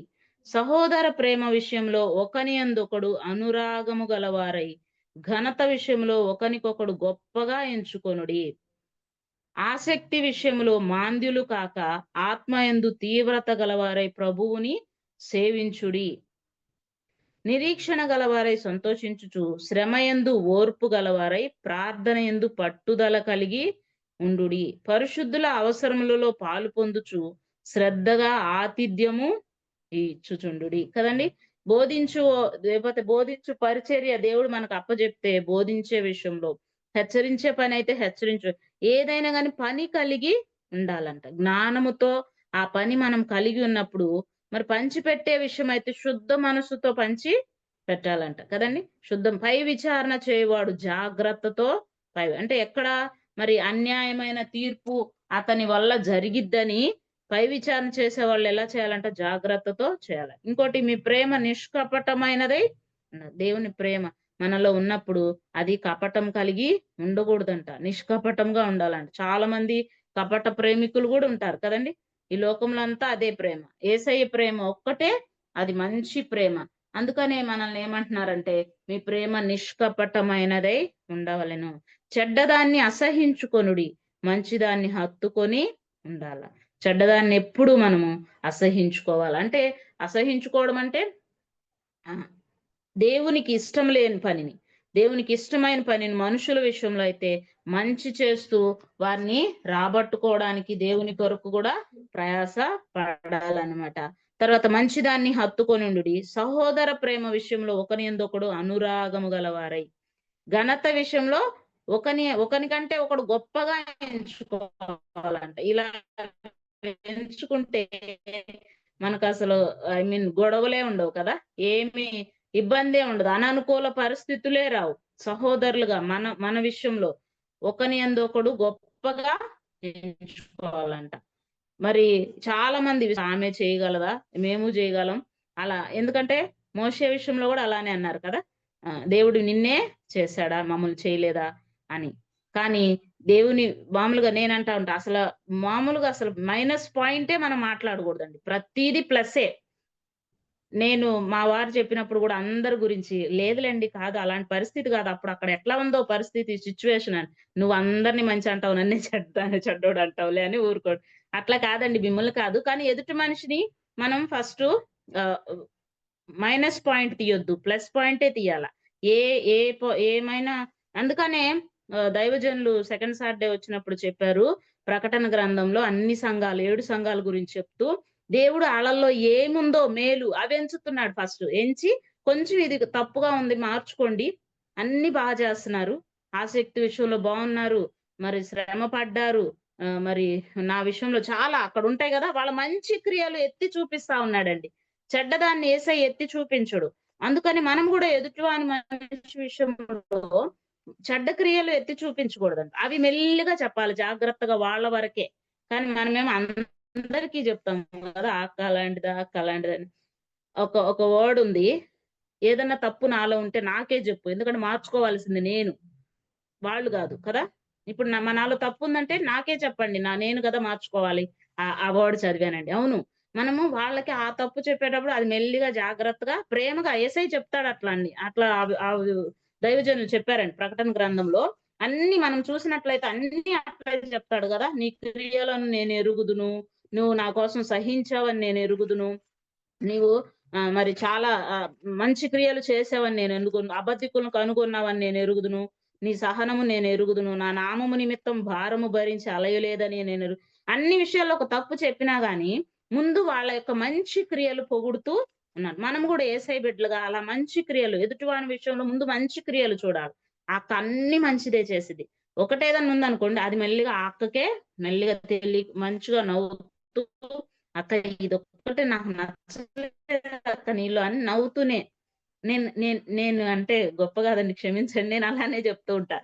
సహోదర ప్రేమ విషయంలో ఒకనియందొకడు అనురాగము గలవారై ఘనత విషయంలో ఒకనికొకడు గొప్పగా ఎంచుకొనుడి. ఆసక్తి విషయంలో మాంద్యులు కాక ఆత్మయందు తీవ్రత గలవారై ప్రభువుని సేవించుడి. నిరీక్షణ గలవారై సంతోషించుచు, శ్రమయందు ఓర్పు గలవారై ప్రార్థన యందు పట్టుదల కలిగి ఉండుడి. పరిశుద్ధుల అవసరములలో పాలు పొందుచు శ్రద్ధగా ఆతిథ్యము ఇచ్చుచుండుడి. కదండి, బోధించు పరిచర్య దేవుడు మనకు అప్పచెప్తే బోధించే విషయంలో, హెచ్చరించే పని అయితే హెచ్చరించు, ఏదైనా కానీ పని కలిగి ఉండాలంట. జ్ఞానముతో ఆ పని మనం కలిగి ఉన్నప్పుడు మరి పంచి పెట్టే విషయం అయితే శుద్ధ మనసుతో పంచి పెట్టాలంట కదండి. పై విచారణ చేయవాడు జాగ్రత్తతో అంటే ఎక్కడ మరి అన్యాయమైన తీర్పు అతని వల్ల జరిగిద్దని పై విచారణ చేసే వాళ్ళు ఎలా చేయాలంట? జాగ్రత్తతో చేయాలి. ఇంకోటి, మీ ప్రేమ నిష్కపటమైనదై దేవుని ప్రేమ మనలో ఉన్నప్పుడు అది కపటం కలిగి ఉండకూడదంట, నిష్కపటంగా ఉండాలంట. చాలా మంది కపట ప్రేమికులు కూడా ఉంటారు కదండి. ఈ లోకంలో అంతా అదే ప్రేమ. యేసయ్య ప్రేమ ఒక్కటే, అది మంచి ప్రేమ. అందుకనే మనల్ని ఏమంటున్నారంటే, మీ ప్రేమ నిష్కపటమైనదై ఉండవలెను. చెడ్డదాన్ని అసహించుకొనుడి, మంచిదాన్ని హత్తుకొని ఉండాల. చెడ్డదాన్ని ఎప్పుడు మనము అసహించుకోవాలి. అంటే అసహించుకోవడం అంటే దేవునికి ఇష్టం లేని పనిని, దేవునికి ఇష్టమైన పనిని మనుషుల విషయంలో అయితే మంచి చేస్తూ వారిని రాబట్టుకోవడానికి దేవుని కొరకు కూడా ప్రయాస పడాలన్నమాట. తర్వాత మంచిదాన్ని హత్తుకొని ఉండుడి. సహోదర ప్రేమ విషయంలో ఒకనియందొకడు అనురాగము గలవారై, ఘనత విషయంలో ఒకనికంటే ఒకడు గొప్పగా ఎంచుకోవాలంట. ఇలా ఎంచుకుంటే మనకు అసలు గొడవలే ఉండవు కదా, ఏమి ఇబ్బందే ఉండదు, అననుకూల పరిస్థితులే రావు. సహోదరులుగా మన విషయంలో ఒకని యందు ఒకడు గొప్పగా ఎంచుకోవాలంట. మరి చాలా మంది ఆమె చేయగలదా, మేము చేయగలం అలా, ఎందుకంటే మోషే విషయంలో కూడా అలానే అన్నారు కదా, దేవుడు నిన్నే చేశాడా మమ్మల్ని చేయలేదా అని. కానీ దేవుని మామూలుగా నేనంటా ఉంటా, అసలు మైనస్ పాయింటే మనం మాట్లాడకూడదండి, ప్రతిదీ ప్లస్సే. నేను మా వారు చెప్పినప్పుడు కూడా అందరి గురించి లేదులేండి, కాదు అలాంటి పరిస్థితి కాదు, అప్పుడు అక్కడ ఎట్లా ఉందో పరిస్థితి సిచ్యువేషన్ అని, నువ్వు అందరినీ మంచి అంటావు, నన్నే చెడ్డోడు అంటావులే అని ఊరుకోడు. అట్లా కాదండి, మిమ్మల్ని కాదు, కానీ ఎదుటి మనిషిని మనం ఫస్ట్ మైనస్ పాయింట్ తీయొద్దు, ప్లస్ పాయింటే తీయాల. ఏమైనా అందుకనే దైవజనులు సెకండ్ సాటర్డే వచ్చినప్పుడు చెప్పారు, ప్రకటన గ్రంథంలో అన్ని సంఘాలు 7 సంఘాల గురించి చెప్తూ, దేవుడు ఆళ్ళల్లో ఏముందో మేలు అవి ఎంచుతున్నాడు. ఫస్ట్ ఎంచి కొంచెం ఇది తప్పుగా ఉంది మార్చుకోండి, అన్ని బాగా చేస్తున్నారు, ఆసక్తి విషయంలో బాగున్నారు, మరి శ్రమ పడ్డారు, మరి నా విషయంలో చాలా అక్కడ ఉంటాయి కదా, వాళ్ళ మంచి క్రియలు ఎత్తి చూపిస్తా ఉన్నాడండి. చెడ్డదాన్ని యేసయ్య ఎత్తి చూపించుడు. అందుకని మనం కూడా ఎదుటివాని మనిషి విషయంలో చెడ్డ క్రియలు ఎత్తి చూపించకూడదండి, అవి మెల్లిగా చెప్పాలి జాగ్రత్తగా వాళ్ళ వరకే. కానీ మనమేమో అందరికీ చెప్తాం కదా, అక్క అలాంటిదా అక్క అలాంటిదని. ఒక వర్డ్ ఉంది, ఏదన్నా తప్పు నాలో ఉంటే నాకే చెప్పు, ఎందుకంటే మార్చుకోవాల్సింది నేను, వాళ్ళు కాదు కదా. ఇప్పుడు నాలో తప్పు ఉందంటే నాకే చెప్పండి, నేను కదా మార్చుకోవాలి. ఆ వర్డ్ చదివానండి. అవును, మనము వాళ్ళకి ఆ తప్పు చెప్పేటప్పుడు అది మెల్లిగా జాగ్రత్తగా ప్రేమగా యేసయ్య చెప్తాడు అట్లా అండి. అట్లా దైవజనులు చెప్పారండి ప్రకటన గ్రంథంలో. అన్ని మనం చూసినట్లయితే అన్ని అట్లా చెప్తాడు కదా, నీ క్రియలను నేను ఎరుగుదును, నువ్వు నా కోసం సహించావని నేను ఎరుగుదును, నీవు మరి చాలా మంచి క్రియలు చేసావని నేను అబద్ధికులను కనుగొన్నావని నేను ఎరుగుదును, నీ సహనము నేను ఎరుగుదును, నా నామము నిమిత్తం భారము భరించి అలయలేదని నేను అన్ని విషయాల్లో ఒక తప్పు చెప్పినా గాని ముందు వాళ్ళ యొక్క మంచి క్రియలు పొగుడుతూ ఉన్నాడు. మనం కూడా యేసయ్య బిడ్డలుగా అలా మంచి క్రియలు, ఎదుటివాని విషయంలో ముందు మంచి క్రియలు చూడాలి. అక్క అన్ని మంచిదే చేసింది, ఒకటేదన్నా ఉందనుకోండి అది మెల్లిగా అక్కకే మెల్లిగా మంచిగా నవ్వుతూ, అక్క ఇదొక్కటే నాకు నచ్చలేదు అక్క నీళ్ళు అని నవ్వుతూనే, నేను అంటే గొప్ప కాదండి, క్షమించండి, నేను అలానే చెప్తూ ఉంటా.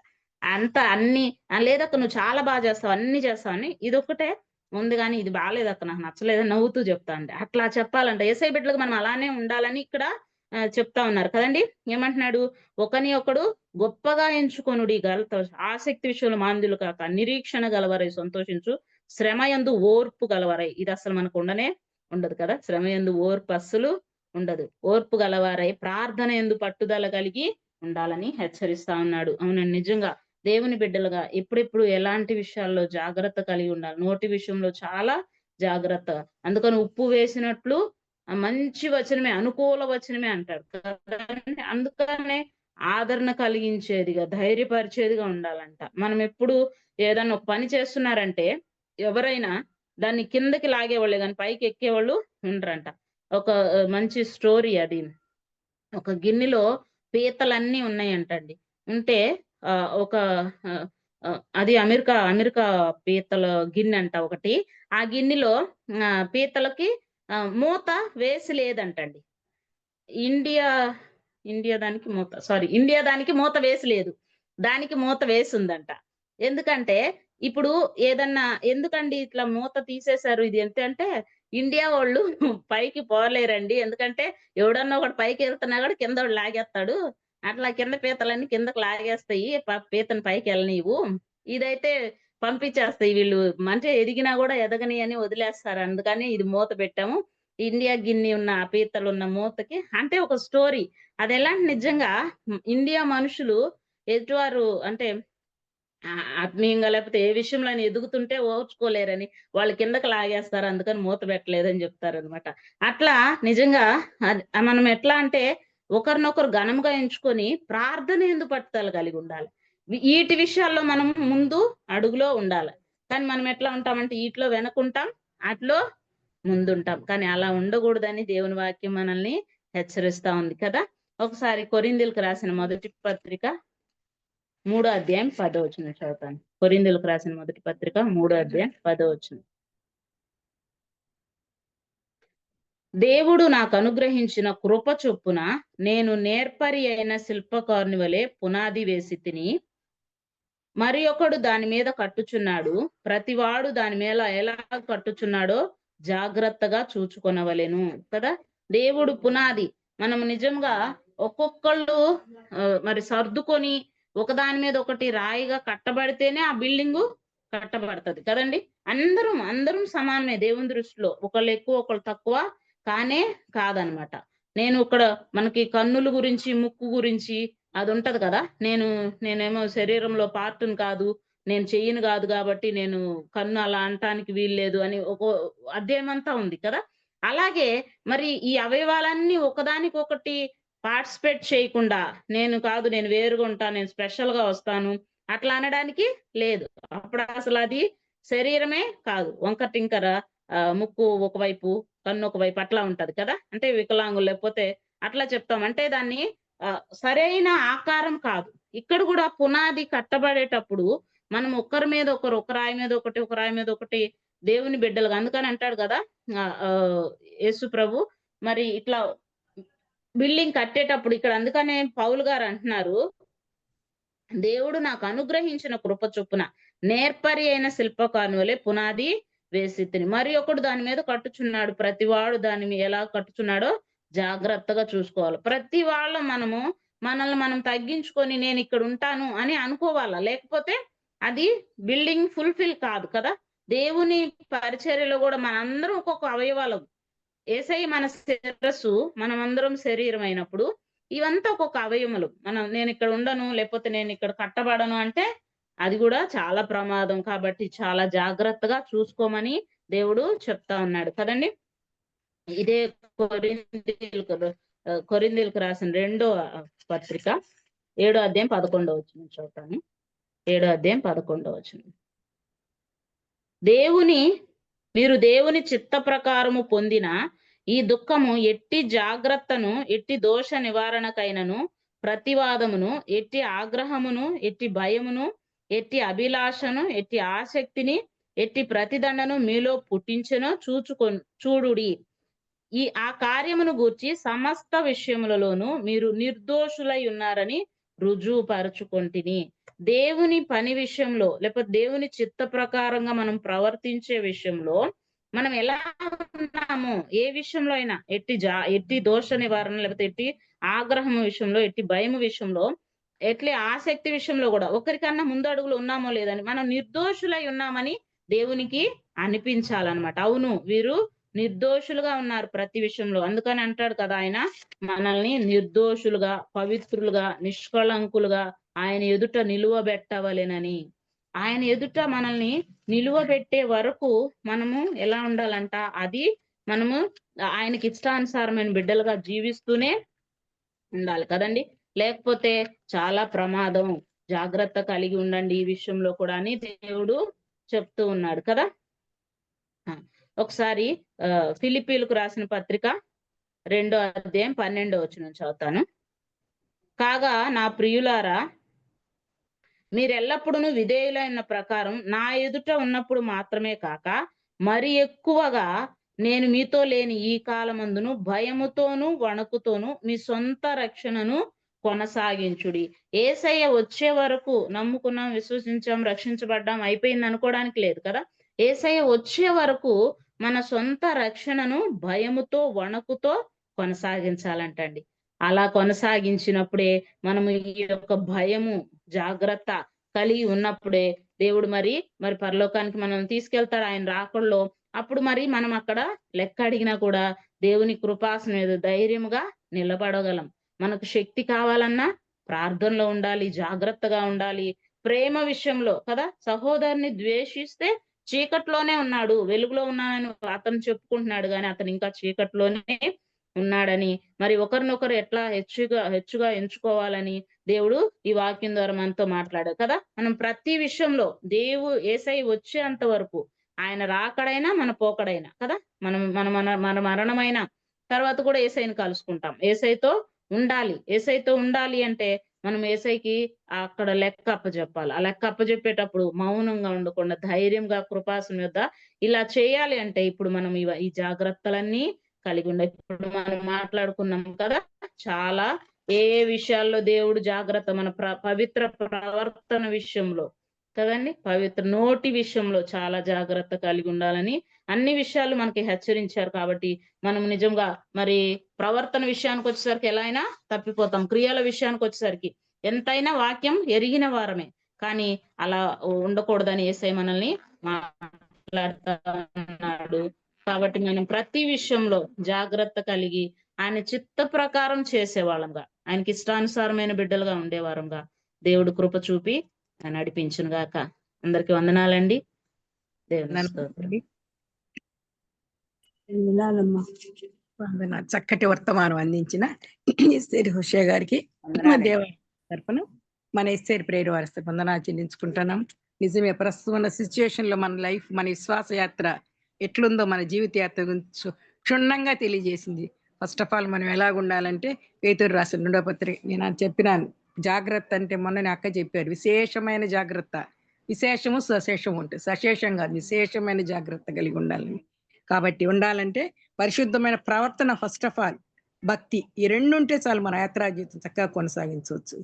అన్ని లేదక్క నువ్వు చాలా బాగా చేస్తావు, అన్ని చేస్తావని, ఇదొక్కటే ఉంది కానీ ఇది బాగాలేదక్క నాకు నచ్చలేదని నవ్వుతూ చెప్తా అండి. అట్లా చెప్పాలంట యేసయ్య బిడ్డలకు మనం అలానే ఉండాలని ఇక్కడ చెప్తా ఉన్నారు కదండి. ఏమంటున్నాడు, ఒకని ఒకడు గొప్పగా ఎంచుకొనుడి ఆసక్తి విషయంలో మాంద్యులు కాక, నిరీక్షణ గలవరై సంతోషించు, శ్రమయందు ఓర్పు గలవరై. ఇది అసలు మనకు ఉండదు కదా, శ్రమయందు ఓర్పు అస్సలు ఉండదు. ఓర్పు గలవారై ప్రార్థన యందు పట్టుదల కలిగి ఉండాలని హెచ్చరిస్తా ఉన్నాడు. అవునండి, నిజంగా దేవుని బిడ్డలుగా ఎప్పుడెప్పుడు ఎలాంటి విషయాల్లో జాగ్రత్త కలిగి ఉండాలి, నోటి విషయంలో చాలా జాగ్రత్త. అందుకని ఉప్పు వేసినట్లు మంచి వచనమే, అనుకూల వచనమే అంటాడు కదా. అందుకనే ఆదరణ కలిగించేదిగా, ధైర్యపరిచేదిగా ఉండాలంట. మనం ఎప్పుడు ఏదన్నా ఒక పని చేస్తున్నారంటే ఎవరైనా దాన్ని కిందకి లాగేవాళ్ళే కానీ పైకి ఎక్కేవాళ్ళు ఉండరంట. ఒక మంచి స్టోరీ అది, ఒక గిన్నెలో పీతలన్నీ ఉన్నాయంటండి. ఉంటే ఒక అది అమెరికా పీతల గిన్నె అంట ఒకటి. ఆ గిన్నెలో పీతలకి మూత వేసి లేదంటండి. ఇండియా దానికి మూత వేసి లేదు, దానికి మూత వేసి ఉందంట. ఎందుకంటే ఇప్పుడు ఏదన్నా ఎందుకండి ఇట్లా మూత తీసేశారు, ఇది ఎంత అంటే ఇండియా వాళ్ళు పైకి పోలేరండి, ఎందుకంటే ఎవడన్నా ఒకటి పైకి వెళ్తున్నా కూడా కింద లాగేస్తాడు, అట్లా కింద పీతలన్నీ కిందకు లాగేస్తాయి, పీతను పైకి వెళ్ళనీవు, ఇదైతే పంపించేస్తాయి వీళ్ళు, అంటే ఎదిగినా కూడా ఎదగని అని వదిలేస్తారు, అందుకని ఇది మూత పెట్టాము, ఇండియా గిన్నె ఉన్న ఆ పీతలు ఉన్న మూతకి. అంటే ఒక స్టోరీ అది. ఎలాంటి నిజంగా ఇండియా మనుషులు ఎదుటివారు అంటే ఆత్మీయంగా లేకపోతే ఏ విషయంలో ఎదుగుతుంటే ఓర్చుకోలేరని వాళ్ళు కిందకి లాగేస్తారు, అందుకని మూత పెట్టలేదని చెప్తారు అనమాట. అట్లా నిజంగా మనం ఎట్లా అంటే ఒకరినొకరు ఘనంగా ఎంచుకొని ప్రార్థన యందు పట్టుదల కలిగి ఉండాలి. వీటి విషయాల్లో మనం ముందు అడుగులో ఉండాలి. కానీ మనం ఎట్లా ఉంటామంటే వీటిలో వెనకుంటాం, అట్లో ముందుంటాం. కానీ అలా ఉండకూడదని దేవుని వాక్యం మనల్ని హెచ్చరిస్తా ఉంది కదా. ఒకసారి కొరింథీయులకు రాసిన మొదటి పత్రిక 3వ అధ్యాయం 10వ వచనం చదువుతాను. కొరింథీయులకు రాసిన మొదటి పత్రిక 3వ అధ్యాయం 10వ వచనం. దేవుడు నాకు అనుగ్రహించిన కృప చొప్పున నేను నేర్పరి అయిన శిల్పకారుని వలె పునాది వేసి తిని, మరి ఒకడు దాని మీద కట్టుచున్నాడు. ప్రతివాడు దాని మీద ఎలా కట్టుచున్నాడో జాగ్రత్తగా చూచుకొనవలెను కదా. దేవుడు పునాది. మనం నిజంగా ఒక్కొక్కళ్ళు మరి సర్దుకొని ఒకదాని మీద ఒకటి రాయిగా కట్టబడితేనే ఆ బిల్డింగు కట్టబడుతుంది కదండి. అందరం సమానమే దేవుని దృష్టిలో. ఒకళ్ళు ఎక్కువ ఒకళ్ళు తక్కువ కానే కాదనమాట. నేను ఇక్కడ మనకి కన్నుల గురించి ముక్కు గురించి అది ఉంటది కదా. నేనేమో శరీరంలో పార్ట్ని కాదు, నేను చెయ్యను కాదు కాబట్టి నేను కన్ను అలా అనటానికి వీల్లేదు అని ఒక అధ్యాయమంతా ఉంది కదా. అలాగే మరి ఈ అవయవాలన్నీ ఒకదానికొకటి పార్టిసిపేట్ చేయకుండా నేను కాదు, నేను వేరుగా ఉంటాను, నేను స్పెషల్ గా వస్తాను అట్లా అనడానికి లేదు. అప్పుడు అసలు అది శరీరమే కాదు. వంకర టింకర ముక్కు ఒకవైపు కన్ను ఒకవైపు అట్లా ఉంటది కదా. అంటే వికలాంగులు లేకపోతే అట్లా చెప్తాం. అంటే దాన్ని సరైన ఆకారం కాదు. ఇక్కడ కూడా పునాది కట్టబడేటప్పుడు మనం ఒకరి మీద ఒకరు, ఒక రాయి మీద ఒకటి, ఒక రాయి మీద ఒకటి దేవుని బిడ్డలుగా. అందుకని అంటాడు కదా యేసు ప్రభు మరి ఇట్లా బిల్డింగ్ కట్టేటప్పుడు ఇక్కడ. అందుకనే పౌలు గారు అంటున్నారు, దేవుడు నాకు అనుగ్రహించిన కృప చొప్పున నేర్పరి అయిన శిల్పకారుని వలె పునాది వేసి తిని, మరి ఒకడు దాని మీద కట్టుచున్నాడు. ప్రతివాడు దాన్ని ఎలా కట్టుచున్నాడో జాగ్రత్తగా చూసుకోవాలి. ప్రతి వాళ్ళ మనల్ని మనం తగ్గించుకొని నేను ఇక్కడ ఉంటాను అని అనుకోవాలా, లేకపోతే అది బిల్డింగ్ ఫుల్ఫిల్ కాదు కదా. దేవుని పరిచర్యలో కూడా మనందరం ఒక్కొక్క అవయవాలం. యేసయ్య మన శిరస్సు, మనమందరం శరీరం అయినప్పుడు ఇవంతా ఒక్కొక్క అవయములు. నేను ఇక్కడ ఉండను, లేకపోతే నేను ఇక్కడ కట్టబడను అంటే అది కూడా చాలా ప్రమాదం. కాబట్టి చాలా జాగ్రత్తగా చూసుకోమని దేవుడు చెప్తా ఉన్నాడు కదండి. ఇదే కొరింథీయులకు రాసిన 2వ పత్రిక 7వ అధ్యాయం 11వ వచనం చదువుతాను. 7వ అధ్యాయం 11వ వచనం. మీరు దేవుని చిత్త ప్రకారము పొందిన ఈ దుఃఖము ఎట్టి జాగ్రత్తను, ఎట్టి దోష నివారణకైనను, ప్రతివాదమును, ఎట్టి ఆగ్రహమును, ఎట్టి భయమును, ఎట్టి అభిలాషను, ఎట్టి ఆసక్తిని, ఎట్టి ప్రతిదండను మీలో పుట్టించెనో చూడుడి. ఆ కార్యమును గూర్చి సమస్త విషయములలోనూ మీరు నిర్దోషులై ఉన్నారని రుజువుపరచుకొంటిని. దేవుని పని విషయంలో, లేకపోతే దేవుని చిత్త ప్రకారంగా మనం ప్రవర్తించే విషయంలో మనం ఎలా ఉన్నామో, ఏ విషయంలో అయినా ఎట్టి దోష నివారణ, లేకపోతే ఎట్టి ఆగ్రహం విషయంలో, ఎట్టి భయం విషయంలో, ఎట్లే ఆసక్తి విషయంలో కూడా ఒకరికన్నా ముందు అడుగులు ఉన్నామో లేదని మనం నిర్దోషులై ఉన్నామని దేవునికి అనిపించాలన్నమాట. అవును, వీరు నిర్దోషులుగా ఉన్నారు ప్రతి విషయంలో. అందుకని అంటాడు కదా ఆయన మనల్ని నిర్దోషులుగా, పవిత్రులుగా, నిష్కళంకులుగా ఆయన ఎదుట నిలువబెట్టవలెనని. ఆయన ఎదుట మనల్ని నిలువబెట్టే వరకు మనము ఎలా ఉండాలంట, అది మనము ఆయనకి ఇష్టానుసారమైన బిడ్డలుగా జీవిస్తూనే ఉండాలి కదండి. లేకపోతే చాలా ప్రమాదం. జాగ్రత్త కలిగి ఉండండి ఈ విషయంలో కూడా అని దేవుడు చెప్తూ ఉన్నాడు కదా. ఒకసారి ఫిలిప్పీలకు రాసిన పత్రిక 2వ అధ్యాయం 12వ వచనం చదువుతాను. కాగా నా ప్రియులారా, మీరెల్లప్పుడూ విధేయులైన ప్రకారం నా ఎదుట ఉన్నప్పుడు మాత్రమే కాక మరి ఎక్కువగా నేను మీతో లేని ఈ కాలమందును భయముతోనూ వణుకుతోనూ మీ సొంత రక్షణను కొనసాగించుడి. యేసయ్య వచ్చే వరకు నమ్ముకున్నాం, విశ్వసించాం, రక్షించబడ్డాం, అయిపోయింది అనుకోవడానికి లేదు కదా. యేసయ్య వచ్చే వరకు మన సొంత రక్షణను భయముతో వణుకుతో కొనసాగించాలంటండి. అలా కొనసాగించినప్పుడే మనము ఈ యొక్క భయము, జాగ్రత్త కలిగి ఉన్నప్పుడే దేవుడు మరి పరలోకానికి మనం తీసుకెళ్తాడు ఆయన రాకడలో. అప్పుడు మరి మనం అక్కడ లెక్క అడిగినా కూడా దేవుని కృపాసనం మీద ధైర్యముగా నిలబడగలం. మనకు శక్తి కావాలన్నా ప్రార్థనలో ఉండాలి, జాగ్రత్తగా ఉండాలి. ప్రేమ విషయంలో కదా, సహోదరుని ద్వేషిస్తే చీకట్లోనే ఉన్నాడు, వెలుగులో ఉన్నానని అతను చెప్పుకుంటున్నాడు కానీ అతను ఇంకా చీకట్లోనే ఉన్నాడని, మరి ఒకరినొకరు ఎట్లా హెచ్చుగా ఎంచుకోవాలని దేవుడు ఈ వాక్యం ద్వారా మనతో మాట్లాడారు కదా. మనం ప్రతి విషయంలో యేసయ్య వచ్చేంత వరకు, ఆయన రాకడైనా మన పోకడైనా కదా, మన మరణమైన తర్వాత కూడా యేసయ్యని కలుసుకుంటాం. యేసయ్యతో ఉండాలి అంటే మనం యేసయ్యకి అక్కడ లెక్క అప్పచెప్పాలి. ఆ లెక్క అప్పచెప్పేటప్పుడు మౌనంగా ఉండకుండా ధైర్యంగా కృపాసనం యొద్ద ఇలా చేయాలి అంటే ఇప్పుడు మనం ఈ జాగ్రత్తలన్నీ కలిగి ఉండాలి. ఇప్పుడు మనం మాట్లాడుకున్నాం కదా, చాలా ఏ విషయాల్లో దేవుడు జాగ్రత్త, మన పవిత్ర ప్రవర్తన విషయంలో కదండి, పవిత్ర నోటి విషయంలో చాలా జాగ్రత్త కలిగి ఉండాలని అన్ని విషయాలు మనకి హెచ్చరించారు. కాబట్టి మనం నిజంగా మరి ప్రవర్తన విషయానికి వచ్చేసరికి ఎలా అయినా తప్పిపోతాం. క్రియల విషయానికి వచ్చేసరికి ఎంతైనా వాక్యం ఎరిగిన వారమే, కానీ అలా ఉండకూడదని యేసయ్య మనల్ని మాట్లాడుతా ఉన్నాడు. కాబట్టి మనం ప్రతి విషయంలో జాగ్రత్త కలిగి ఆయన చిత్త ప్రకారం చేసేవాళ్ళంగా, ఆయనకి ఇష్టానుసారమైన బిడ్డలుగా ఉండేవారంగా దేవుడు కృప చూపి నడిపించును గాక. అందరికి వందనాలండి. దేవుని స్తోత్రం. చక్కటి వర్తమానం అందించిన ఎస్తేరు హుషే గారికి మా దేవాలయం తరపున మన ఎస్తేరు ప్రేరు వారి వందనాలు చెల్లించుకుంటున్నాం. నిజమే, ప్రస్తుతం ఉన్న సిచ్యువేషన్ లో మన లైఫ్, మన విశ్వాస యాత్ర ఎట్లుందో, మన జీవిత యాత్ర గురించి క్షుణ్ణంగా తెలియజేసింది. ఫస్ట్ ఆఫ్ ఆల్ మనం ఎలాగ ఉండాలంటే పేతురు రాసిన 2వ పత్రిక, నేను చెప్పినాను జాగ్రత్త అంటే మొన్న అక్క చెప్పారు, విశేషమైన జాగ్రత్త. విశేషము సశేషము ఉంటుంది, సశేషం కాదు, విశేషమైన జాగ్రత్త కలిగి ఉండాలని. కాబట్టి ఉండాలంటే పరిశుద్ధమైన ప్రవర్తన, ఫస్ట్ ఆఫ్ ఆల్ భక్తి, ఈ 2 ఉంటే చాలు మన యాత్రా జీవితం చక్కగా కొనసాగించవచ్చు.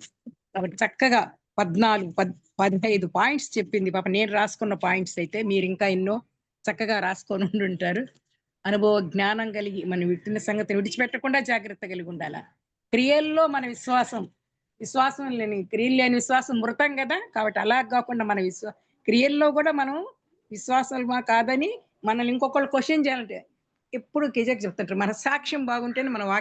కాబట్టి చక్కగా 14-15 పాయింట్స్ చెప్పింది పాప. నేను రాసుకున్న పాయింట్స్ అయితే మీరు ఇంకా ఎన్నో చక్కగా రాసుకొని ఉంటారు. అనుభవ జ్ఞానం కలిగి మనం విట్టిన సంగతిని విడిచిపెట్టకుండా జాగ్రత్త కలిగి ఉండాల. క్రియల్లో మన విశ్వాసం లేని, క్రియలు లేని విశ్వాసం మృతం కదా. కాబట్టి అలా కాకుండా మన క్రియల్లో కూడా మనం విశ్వాసాలు కాదని మనల్ని ఇంకొకళ్ళు క్వశ్చన్ చేయాలంటే ఎప్పుడు కిజక్ చెప్తుంటారు, మన సాక్ష్యం బాగుంటేనే మన వాక్యం